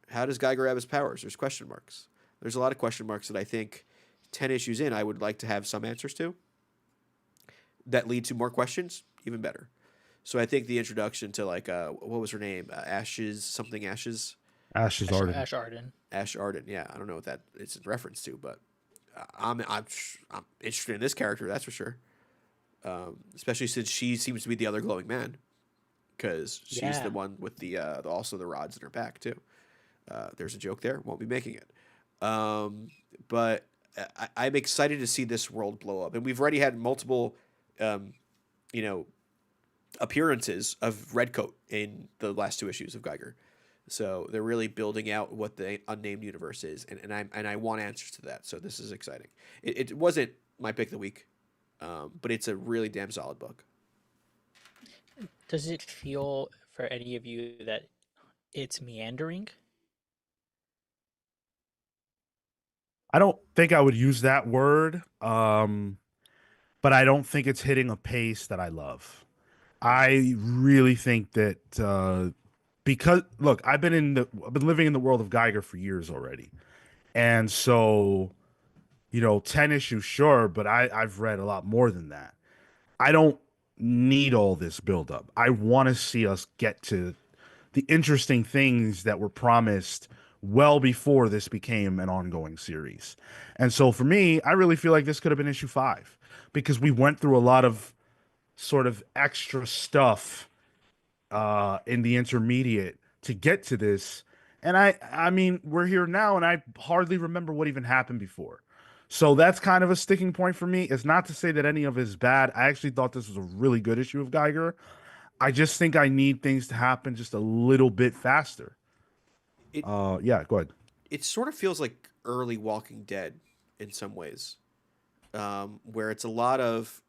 How does Geiger have his powers? There's question marks. There's a lot of question marks that I think 10 issues in I would like to have some answers to that lead to more questions, even better. So I think the introduction to what was her name? Ashes. Ashes Arden. Ash Arden. Ash Arden. Yeah, I don't know what that it's in reference to, but I'm interested in this character. That's for sure. Especially since she seems to be the other glowing man, because she's Yeah. the one with the also the rods in her back too. There's a joke there. Won't be making it. But I'm excited to see this world blow up, and we've already had multiple, um, you know, appearances of Redcoat in the last two issues of Geiger. So they're really building out what the unnamed universe is, and I want answers to that. So this is exciting. It wasn't my pick of the week, but it's a really damn solid book. Does it feel for any of you that it's meandering? I don't think I would use that word, but I don't think it's hitting a pace that I love. I really think that because look, I've been living in the world of Geiger for years already, and so 10 issues, sure, but I've read a lot more than that. I don't need all this buildup. I want to see us get to the interesting things that were promised well before this became an ongoing series. And so for me, I really feel like this could have been issue 5 because we went through a lot of sort of extra stuff in the intermediate to get to this. And I mean, we're here now and I hardly remember what even happened before. So that's kind of a sticking point for me. It's not to say that any of it is bad. I actually thought this was a really good issue of Geiger. I just think I need things to happen just a little bit faster. It Yeah, go ahead. it sort of feels like early Walking Dead in some ways, where it's a lot of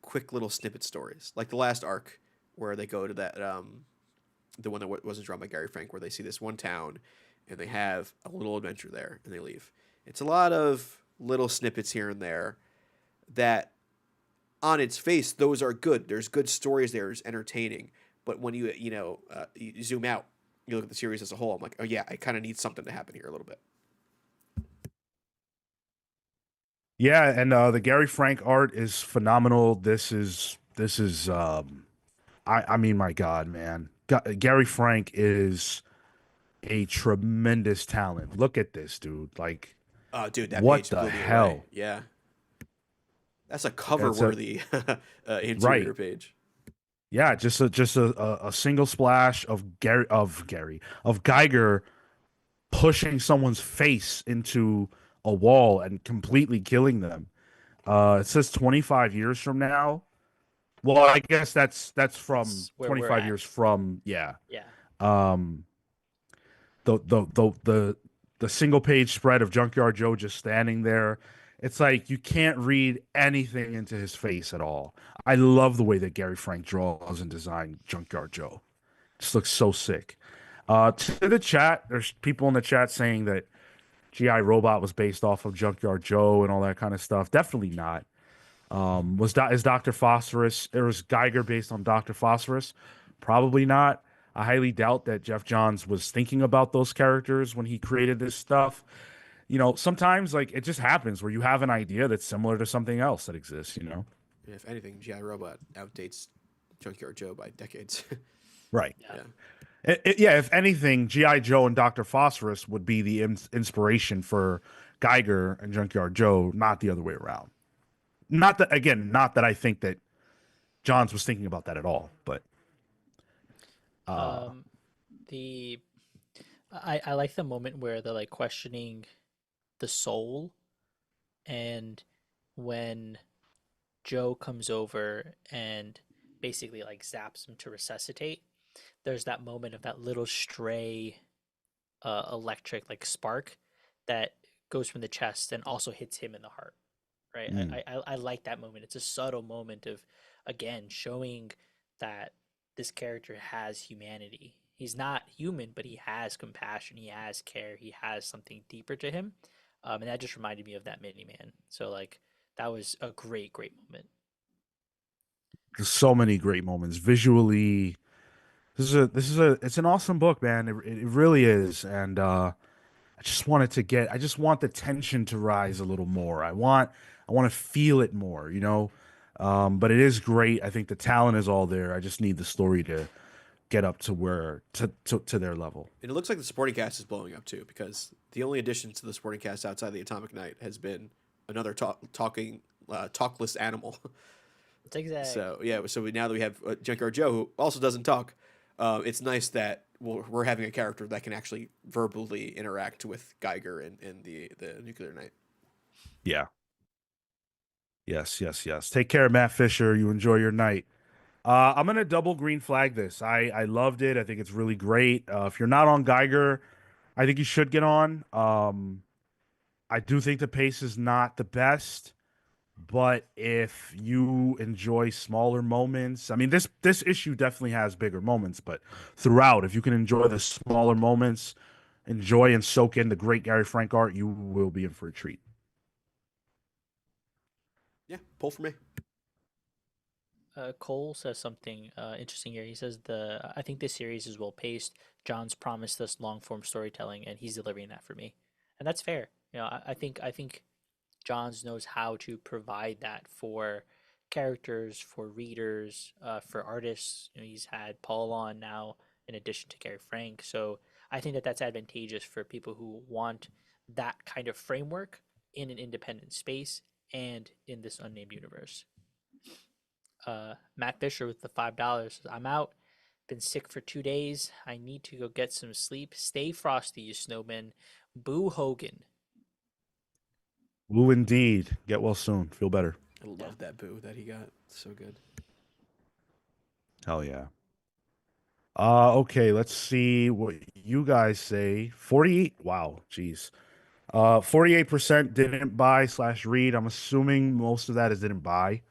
quick little snippet stories, like the last arc where they go to that the one that wasn't drawn by Gary Frank, where they see this one town and they have a little adventure there and they leave. It's a lot of little snippets here and there that, on its face, those are good. There's good stories there. It's entertaining. But when you zoom out, you look at the series as a whole. I'm like, oh yeah, I kind of need something to happen here a little bit. Yeah, and the Gary Frank art is phenomenal. This is I mean my God, man. Gary Frank is a tremendous talent. Look at this dude. Like Oh, dude, that what page the blew me away. hell? Yeah, that's a cover It's a worthy right. interior page. Yeah, a single splash of Geiger pushing someone's face into a wall and completely killing them. It says 25 years from now. Well, I guess that's from That's where we're 25 at. years from, yeah. Yeah. Um, the single page spread of Junkyard Joe just standing there. It's like you can't read anything into his face at all. I love the way that Gary Frank draws and designs Junkyard Joe. Just looks so sick. To the chat, there's people in the chat saying that GI Robot was based off of Junkyard Joe and all that kind of stuff. Definitely not. Is Dr. Phosphorus or is Geiger based on Dr. Phosphorus? Probably not. I highly doubt that Jeff Johns was thinking about those characters when he created this stuff. Sometimes like it just happens where you have an idea that's similar to something else that exists. If anything, GI Robot outdates Junkyard Joe by decades. Right. Yeah. Yeah. Yeah, if anything, G.I. Joe and Dr. Phosphorus would be the inspiration for Geiger and Junkyard Joe, not the other way around. Not that I think that Johns was thinking about that at all, but uh Um, the I like the moment where they're like questioning the soul, and when Joe comes over and basically like zaps him to resuscitate, there's that moment of that little stray electric like spark that goes from the chest and also hits him in the heart. Right? mm, I like that moment. It's a subtle moment of, again, showing that this character has humanity. He's not human, but he has compassion. He has care. He has something deeper to him, and that just reminded me of that mini man. So like that was a great, great moment. there's so many great moments visually. It's an awesome book, man. It really is, and I just want the tension to rise a little more. I want to feel it more, you know. But it is great. I think the talent is all there. I just need the story to get up to where to their level. And it looks like the supporting cast is blowing up too, because the only addition to the supporting cast outside the Atomic Knight has been another talkless animal. Zigzag. So yeah, now that we have Junkyard Joe, who also doesn't talk, it's nice that we're having a character that can actually verbally interact with Geiger and the Nuclear Knight. Yeah. Yes, yes, yes. Take care, Matt Fisher. You enjoy your night. I'm gonna double green flag this. I loved it. I think it's really great. If you're not on Geiger, I think you should get on. I do think the pace is not the best. But if you enjoy smaller moments, I mean, this issue definitely has bigger moments, but throughout, if you can enjoy the smaller moments, enjoy and soak in the great Gary Frank art, you will be in for a treat. Yeah, pull for me. Cole says something interesting here. He says I think this series is well paced. John's promised us long form storytelling, and he's delivering that for me, and that's fair. I think Johns knows how to provide that for characters, for readers, for artists. He's had Paul on now in addition to Gary Frank, so I think that that's advantageous for people who want that kind of framework in an independent space and in this unnamed universe. Matt Fisher with the $5 says, "I'm out. Been sick for 2 days. I need to go get some sleep. Stay frosty, you snowmen. Boo Hogan." Woo indeed. Get well soon. Feel better. I Yeah. love that boo that he got. So good. Hell yeah. Okay, let's see what you guys say. 48. Wow, jeez. 48% didn't buy slash read. I'm assuming most of that is didn't buy.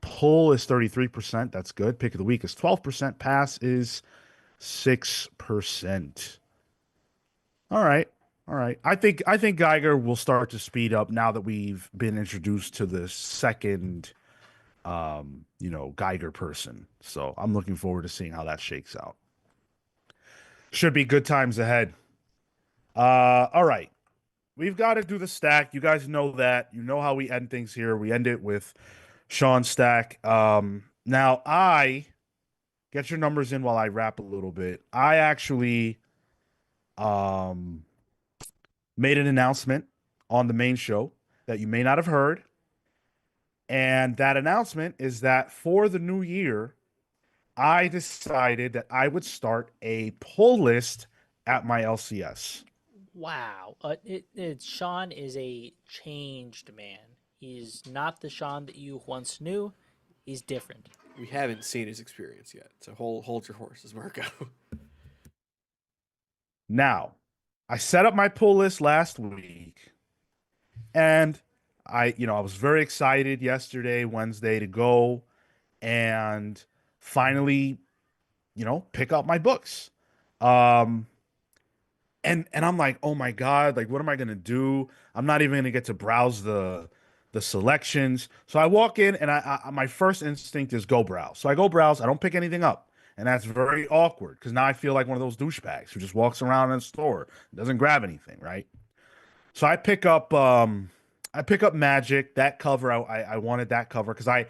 Pull is 33%. That's good. Pick of the week is 12%. Pass is 6%. All right. All right. I think Geiger will start to speed up now that we've been introduced to the second Geiger person. So I'm looking forward to seeing how that shakes out. Should be good times ahead. All right. We've got to do the stack. You guys know that. You know how we end things here. We end it with Sean's stack. Now I get your numbers in while I rap a little bit. I actually um made an announcement on the main show that you may not have heard. And that announcement is that for the new year, I decided that I would start a pull list at my LCS. Wow. Sean is a changed man. He's not the Sean that you once knew. He's different. We haven't seen his experience yet, so hold your horses, Marco. Now, I set up my pull list last week and I was very excited yesterday, Wednesday to go and finally, pick up my books. Um and I'm like, oh my God, like what am I gonna do? I'm not even gonna get to browse the selections. So I walk in and my first instinct is go browse. So I go browse, I don't pick anything up. And that's very awkward because now I feel like one of those douchebags who just walks around in a store, doesn't grab anything, right? So I pick up Magic, that cover. I wanted that cover because I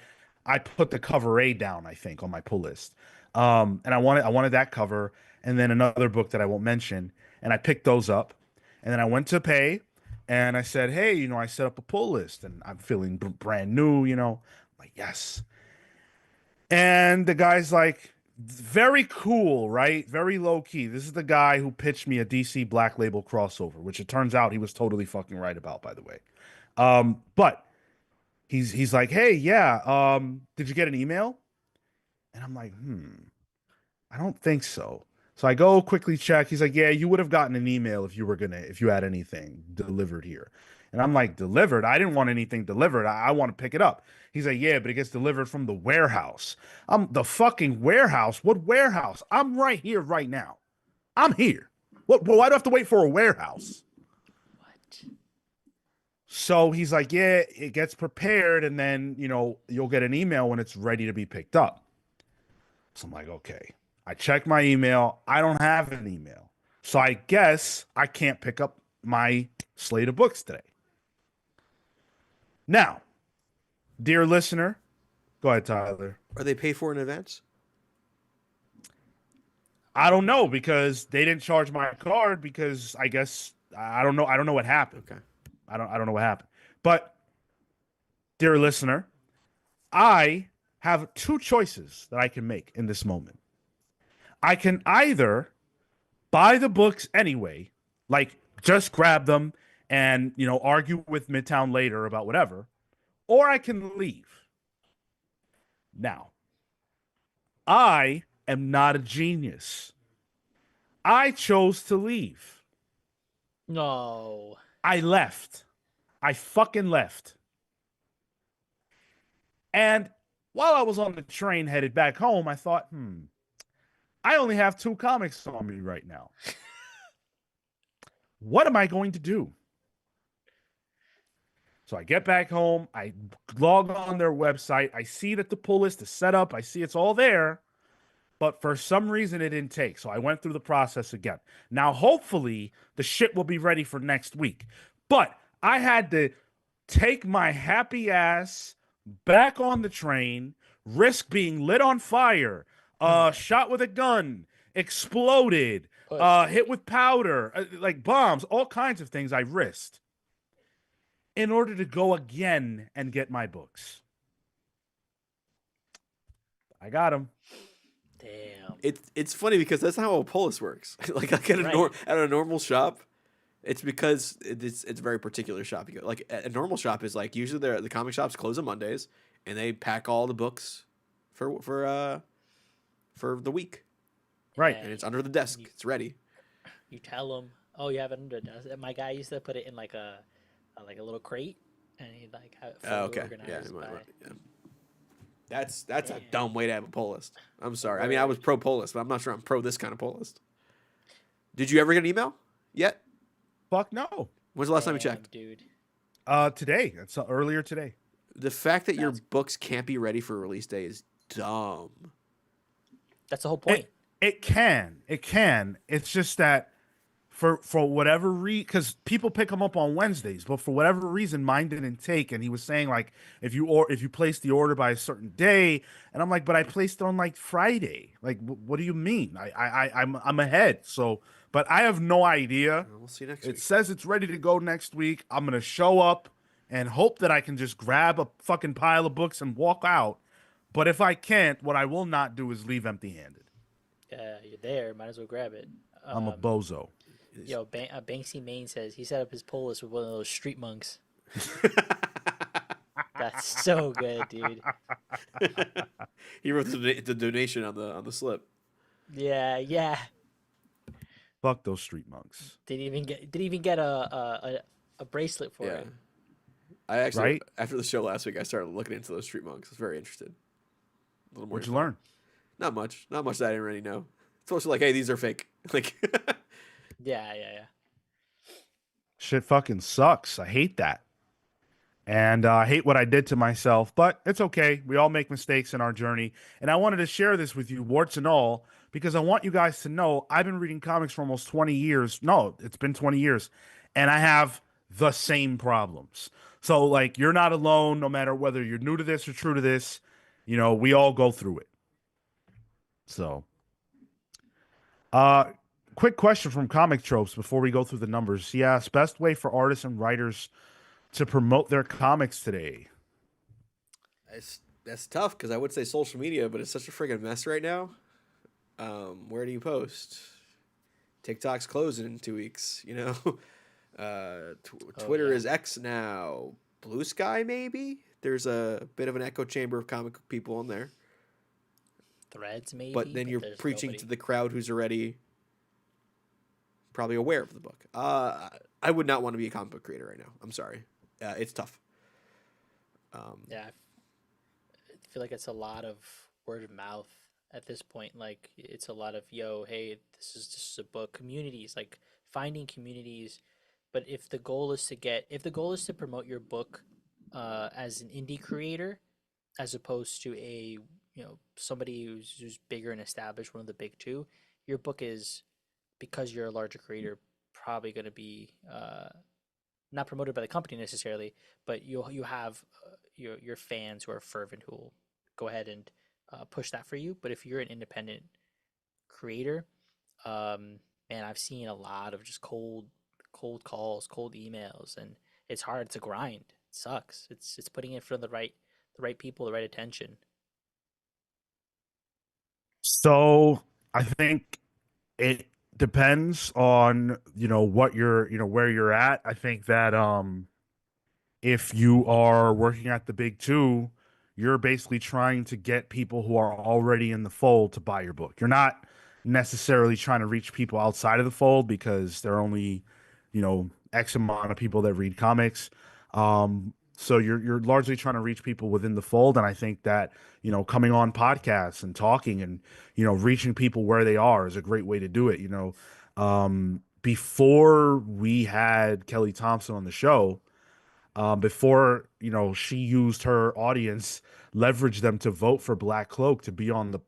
put the cover A down, I think, on my pull list. And I wanted that cover and then another book that I won't mention. And I picked those up. And then I went to pay and I said, hey, I set up a pull list and I'm feeling brand new. I'm like, yes. And the guy's like, very cool, right? Very low key. This is the guy who pitched me a DC Black Label crossover, which it turns out he was totally fucking right about, by the way. But he's like, hey, yeah, did you get an email? And I'm like, I don't think so. So I go quickly check. He's like, yeah, you would have gotten an email if you had anything delivered here. And I'm like, delivered? I didn't want anything delivered. I want to pick it up. He's like, yeah, but it gets delivered from the warehouse. I'm the fucking warehouse. What warehouse? I'm right here right now. I'm here. What? Well, why do I have to wait for a warehouse? What? So he's like, yeah, it gets prepared, and then you'll get an email when it's ready to be picked up. So I'm like, okay. I check my email. I don't have an email. So I guess I can't pick up my slate of books today. Now, dear listener, go ahead, Tyler. Are they paid for in advance? I don't know because they didn't charge my card because I guess I don't know. I don't know what happened. Okay. I don't know what happened. But dear listener, I have two choices that I can make in this moment. I can either buy the books anyway, like just grab them and, argue with Midtown later about whatever, or I can leave. Now, I am not a genius. I chose to leave. No. I left. I fucking left. And while I was on the train headed back home, I thought, I only have 2 comics on me right now. What am I going to do? So I get back home, I log on their website, I see that the pull list is set up, I see it's all there, but for some reason it didn't take. So I went through the process again. Now, hopefully, the shit will be ready for next week. But I had to take my happy ass back on the train, risk being lit on fire, shot with a gun, exploded, Push. hit with powder, like bombs, all kinds of things I risked in order to go again and get my books. I got them. Damn. It's funny because that's not how a pull list works. Like at Right. at a normal shop, it's because it's a very particular shop. You go, like a normal shop is like usually the comic shops close on Mondays and they pack all the books for the week Right. and it's under the desk. It's ready. You tell them, oh, you have it under desk. My guy used to put it in like a little crate, and he'd like have it fully Oh, okay. Yeah, organized by. yeah. That's a Damn. dumn way to have a pull list. I'm sorry. I mean, I was pro pull list, but I'm not sure I'm pro this kind of pull list. Did you ever get an email yet? Fuck no. When's the last time you Damn, checked? dude. Today. It's earlier today. The fact that your That's- books can't be ready for release day is dumb. That's the whole point. It can. It can. It's just that for whatever reason, because people pick them up on Wednesdays, but for whatever reason, mine didn't take. And he was saying like, if you place the order by a certain day, and I'm like, but I placed it on like Friday. Like, what do you mean? I'm ahead. So, but I have no idea. We'll see next It week. says it's ready to go next week. I'm gonna show up and hope that I can just grab a fucking pile of books and walk out. But if I can't, what I will not do is leave empty-handed. You're there. Might as well grab it. I'm a bozo. Yo, Banksy Main says he set up his pull list with one of those street monks. That's so good, dude. He wrote the donation on the slip. Yeah. Fuck those street monks. Did even get a bracelet for Yeah. it. I actually Right? after the show last week, I started looking into those street monks. I was very interested. A little more. What'd you info. learn? Not much. Not much that I didn't already know. It's mostly like, hey, these are fake. Like, Yeah. Shit fucking sucks. I hate that. And I hate what I did to myself, but it's okay. We all make mistakes in our journey. And I wanted to share this with you, warts and all, because I want you guys to know I've been reading comics for almost 20 years. No, it's been 20 years. And I have the same problems. So, like, you're not alone, no matter whether you're new to this or true to this. You know, we all go through it. So, uh, quick question from Comic Tropes before we go through the numbers. Yes, best way for artists and writers to promote their comics today. that's tough because I would say social media, but it's such a friggin' mess right now. Where do you post? TikTok's closing in 2 weeks. You know, Twitter yeah. is X now. Blue Sky maybe. There's a bit of an echo chamber of comic people on there, Threads maybe. but then you're there's preaching nobody. to the crowd who's already probably aware of the book. I would not want to be a comic book creator right now. I'm sorry. It's tough. Yeah, I feel like it's a lot of word of mouth at this point. Like it's a lot of yo, hey, this is just a book. Communities, like finding communities. But if the goal is to promote your book as an indie creator, as opposed to a somebody who's bigger and established, one of the big two, your book is, because you're a larger creator, probably going to be not promoted by the company necessarily, but you have your fans who are fervent who will go ahead and push that for you. But if you're an independent creator, man, I've seen a lot of just cold calls, cold emails, and it's hard. It's a grind. It sucks. It's putting it in front of the right people, the right attention. So I think it depends on, what where you're at. I think that if you are working at the big two, you're basically trying to get people who are already in the fold to buy your book. You're not necessarily trying to reach people outside of the fold because there are only, X amount of people that read comics. So you're largely trying to reach people within the fold, and I think that coming on podcasts and talking and reaching people where they are is a great way to do it. Before we had Kelly Thompson on the show, before she used her audience, leveraged them to vote for Black Cloak to be on the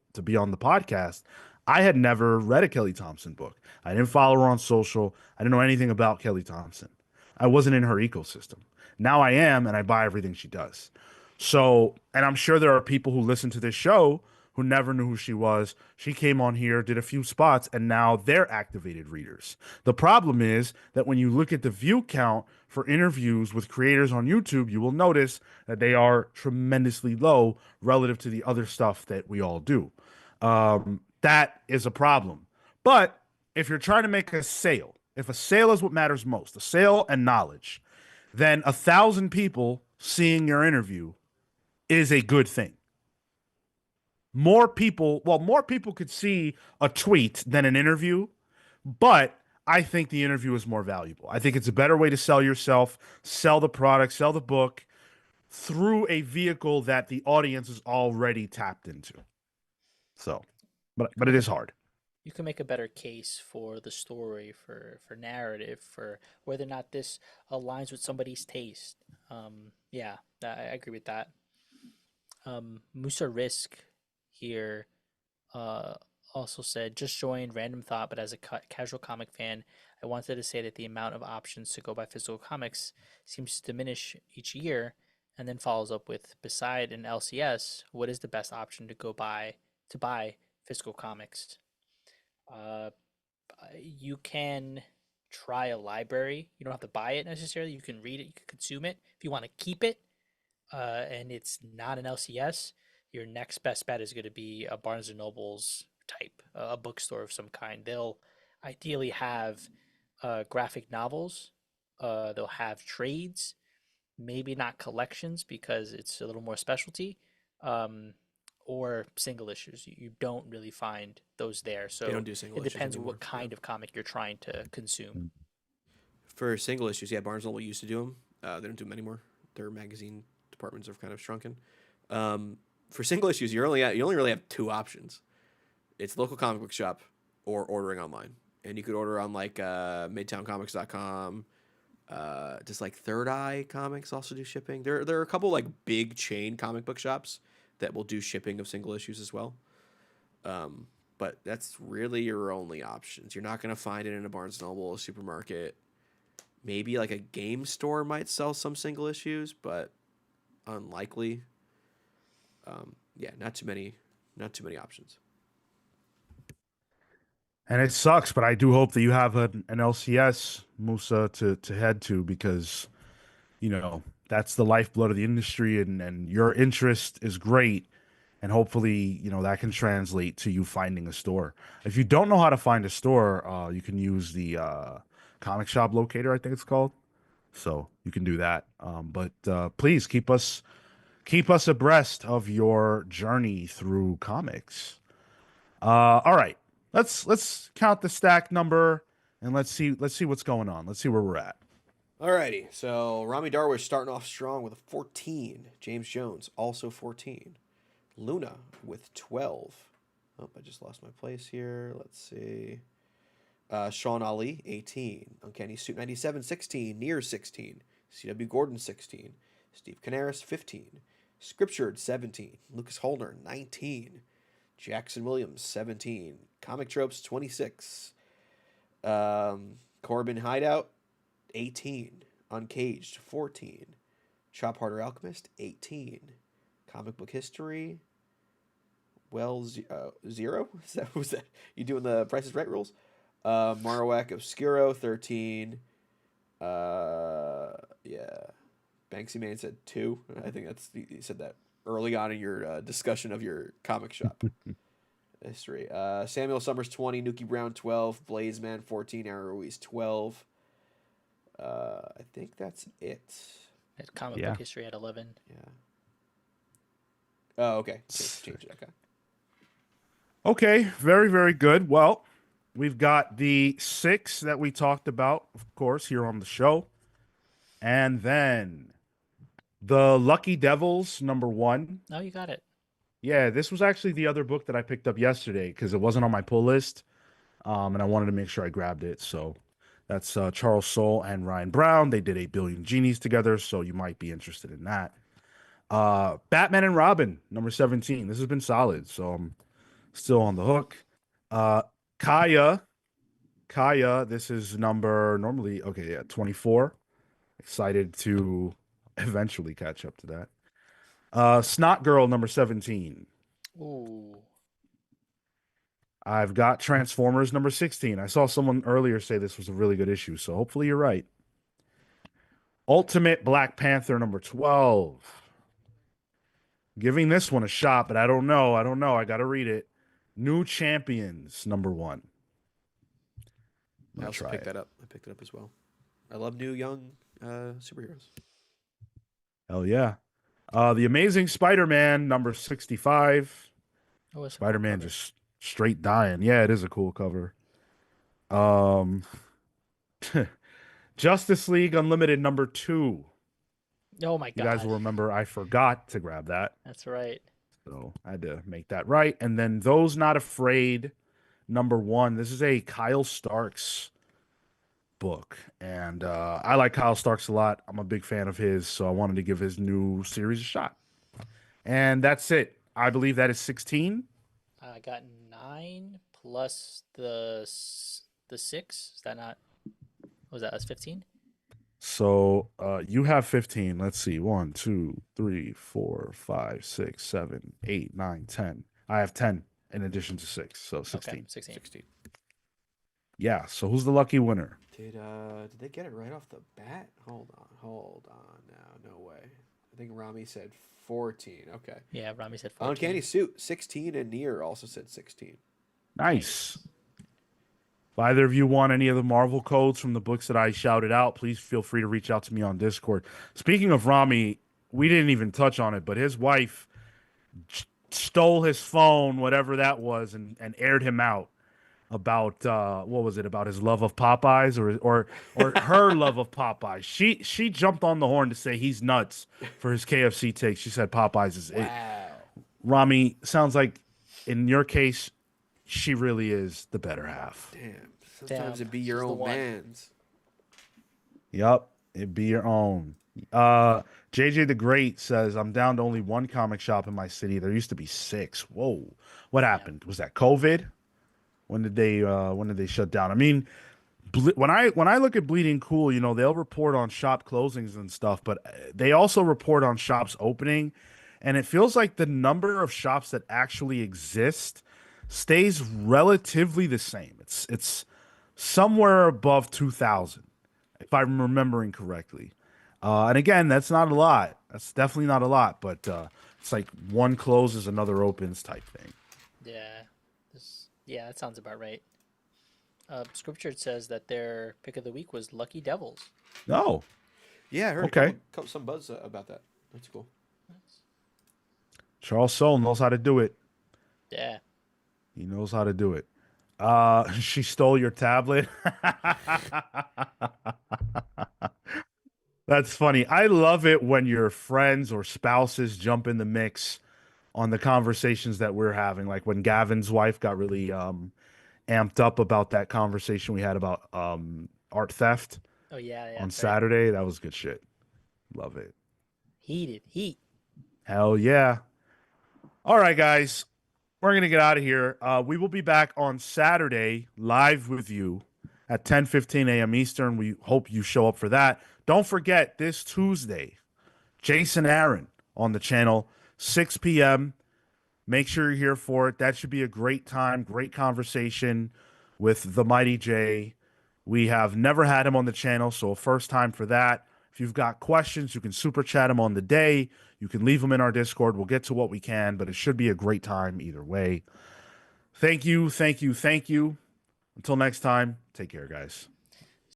podcast. I had never read a Kelly Thompson book. I didn't follow her on social. I didn't know anything about Kelly Thompson. I wasn't in her ecosystem. Now I am, and I buy everything she does. So, and I'm sure there are people who listen to this show who never knew who she was. She came on here, did a few spots, and now they're activated readers. The problem is that when you look at the view count for interviews with creators on YouTube, you will notice that they are tremendously low relative to the other stuff that we all do. That is a problem. But if you're trying to make a sale, if a sale is what matters most, a sale and knowledge, then 1,000 people seeing your interview is a good thing. More people could see a tweet than an interview, but I think the interview is more valuable. I think it's a better way to sell yourself, sell the product, sell the book through a vehicle that the audience is already tapped into. So, but it is hard. You can make a better case for the story, for narrative, for whether or not this aligns with somebody's taste. Yeah, I agree with that. Musa Risk here uh, also said, just joined random thought, but as a casual comic fan, I wanted to say that the amount of options to go buy physical comics seems to diminish each year, and then follows up with, beside an LCS, what is the best option to buy physical comics? Uh, you can try a library. You don't have to buy it necessarily. You can read it, you can consume it. If you want to keep it, and it's not an LCS, your next best bet is going to be a Barnes and Noble's type, a bookstore of some kind. They'll ideally have graphic novels. They'll have trades, maybe not collections because it's a little more specialty, um, or single issues. You don't really find those there. They don't So do single it issues depends on anymore. what kind of comic you're trying to consume. For single issues, yeah, Barnes Noble used to do them. They don't do them anymore. Their magazine departments have kind of shrunken. For single issues, you only really have two options. It's local comic book shop or ordering online, and you could order on like MidtownComics.com. Just like Third Eye Comics also do shipping. There are a couple like big chain comic book shops that will do shipping of single issues as well. But that's really your only options. You're not going to find it in a Barnes Noble, a supermarket. Maybe like a game store might sell some single issues, but unlikely. Yeah, not too many options. And it sucks, but I do hope that you have an LCS, Musa, to head to, because that's the lifeblood of the industry, and your interest is great, and hopefully that can translate to you finding a store. If you don't know how to find a store, you can use the comic shop locator, I think it's called. So you can do that. But please keep us abreast of your journey through comics. All right, let's count the stack number, and let's see what's going on. Let's see where we're at. Alrighty, so Rami Darwish starting off strong with a 14. James Jones also 14. Luna with 12. Oh, I just lost my place here. Let's see. Sean Ali 18. Uncanny Suit 97 16. Near 16. C.W. Gordon 16. Steve Canaris 15. Scriptured 17. Lucas Holner 19. Jackson Williams 17. Comic Tropes 26. Corbin Hideout 18. Uncaged 14. Chop Harder Alchemist 18. Comic Book History zero. Was that you doing the Price is Right rules? Marowak Obscuro 13. Yeah. Banksy Man said 2. I think you said that early on in your discussion of your comic shop history. Samuel Summers 20, Nuki Brown 12, Blaze Man 14, Aaron Ruiz 12. I think that's it. At comic Yeah. book history at 11. Yeah. Oh, okay. Change it. Okay. Okay, very, very good. Well, we've got the 6 that we talked about, of course, here on the show. And then The Lucky Devils, #1. Oh, you got it. Yeah, this was actually the other book that I picked up yesterday because it wasn't on my pull list. And I wanted to make sure I grabbed it. So that's Charles Soule and Ryan Brown. They did 8 Billion Genies together, so you might be interested in that. Batman and Robin, #17. This has been solid, so I'm still on the hook. Uh, Kaya, Kaya, this is normally, okay, yeah, 24. Excited to eventually catch up to that. Snot Girl, #17. Ooh. I've got Transformers #16. I saw someone earlier say this was a really good issue, so hopefully you're right. Ultimate Black Panther #12. Giving this one a shot, but I don't know. I got to read it. New Champions #1. I I'll also try picked it. that up. I picked it up as well. I love new young superheroes. Hell yeah. The Amazing Spider-Man #65. Oh, it's a cool Spider-Man cover. just straight dying. Yeah, it is a cool cover. Um, Justice League Unlimited #2. Oh my You guys God. will remember I forgot to grab that. That's right. So I had to make that right. And then Those Not Afraid #1. This is a Kyle Starks book. And I like Kyle Starks a lot. I'm a big fan of his. So I wanted to give his new series a shot. And that's it. I believe that is 16. I got 9 plus the 6. Is that not? What was that? That's 15. So you have 15. Let's see. 1, 2, 3, 4, 5, 6, 7, 8, 9, 10. I have 10 in addition to 6. So 16. Okay, 16. 16. Yeah. So who's the lucky winner? Did they get it right off the bat? Hold on now. No way. I think Rami said 14. Okay. Yeah, Rami said 14. Uncanny Suit 16 and Nier also said 16. Nice. If either of you want any of the Marvel codes from the books that I shouted out, please feel free to reach out to me on Discord. Speaking of Rami, we didn't even touch on it, but his wife stole his phone, whatever that was, and aired him out about what was it, about his love of Popeyes or her love of Popeyes. She jumped on the horn to say he's nuts for his KFC take. She said Popeyes is it. Wow. Rami, sounds like in your case, she really is the better half. Damn. Sometimes Damn, it be your she's the own one. man's. Yup, it'd be your own. JJ the Great says, I'm down to only one comic shop in my city. There used to be 6. Whoa. What happened? Was that COVID? When did they shut down? I mean, when I look at Bleeding Cool, you know, they'll report on shop closings and stuff, but they also report on shops opening, and it feels like the number of shops that actually exist stays relatively the same. It's somewhere above 2,000, if I'm remembering correctly. And again, that's not a lot. That's definitely not a lot, but it's like one closes, another opens type thing. Yeah. Yeah, that sounds about right. Scripture says that their pick of the week was Lucky Devils. Oh, Yeah, I heard okay. some buzz about that. That's cool. Charles Soule knows how to do it. Yeah. He knows how to do it. She stole your tablet. That's funny. I love it when your friends or spouses jump in the mix on the conversations that we're having. Like when Gavin's wife got really amped up about that conversation we had about art theft Oh yeah, on that's right. Saturday. That was good shit. Love it. Heat. Hell yeah. All right, guys. We're going to get out of here. We will be back on Saturday live with you at 10:15 a.m. Eastern. We hope you show up for that. Don't forget, this Tuesday, Jason Aaron on the channel, 6 p.m. Make sure you're here for it. That should be a great time, great conversation with the Mighty J. We have never had him on the channel, so a first time for that. If you've got questions, you can super chat him on the day. You can leave them in our Discord. We'll get to what we can, but it should be a great time either way. Thank you. Until next time, take care, guys.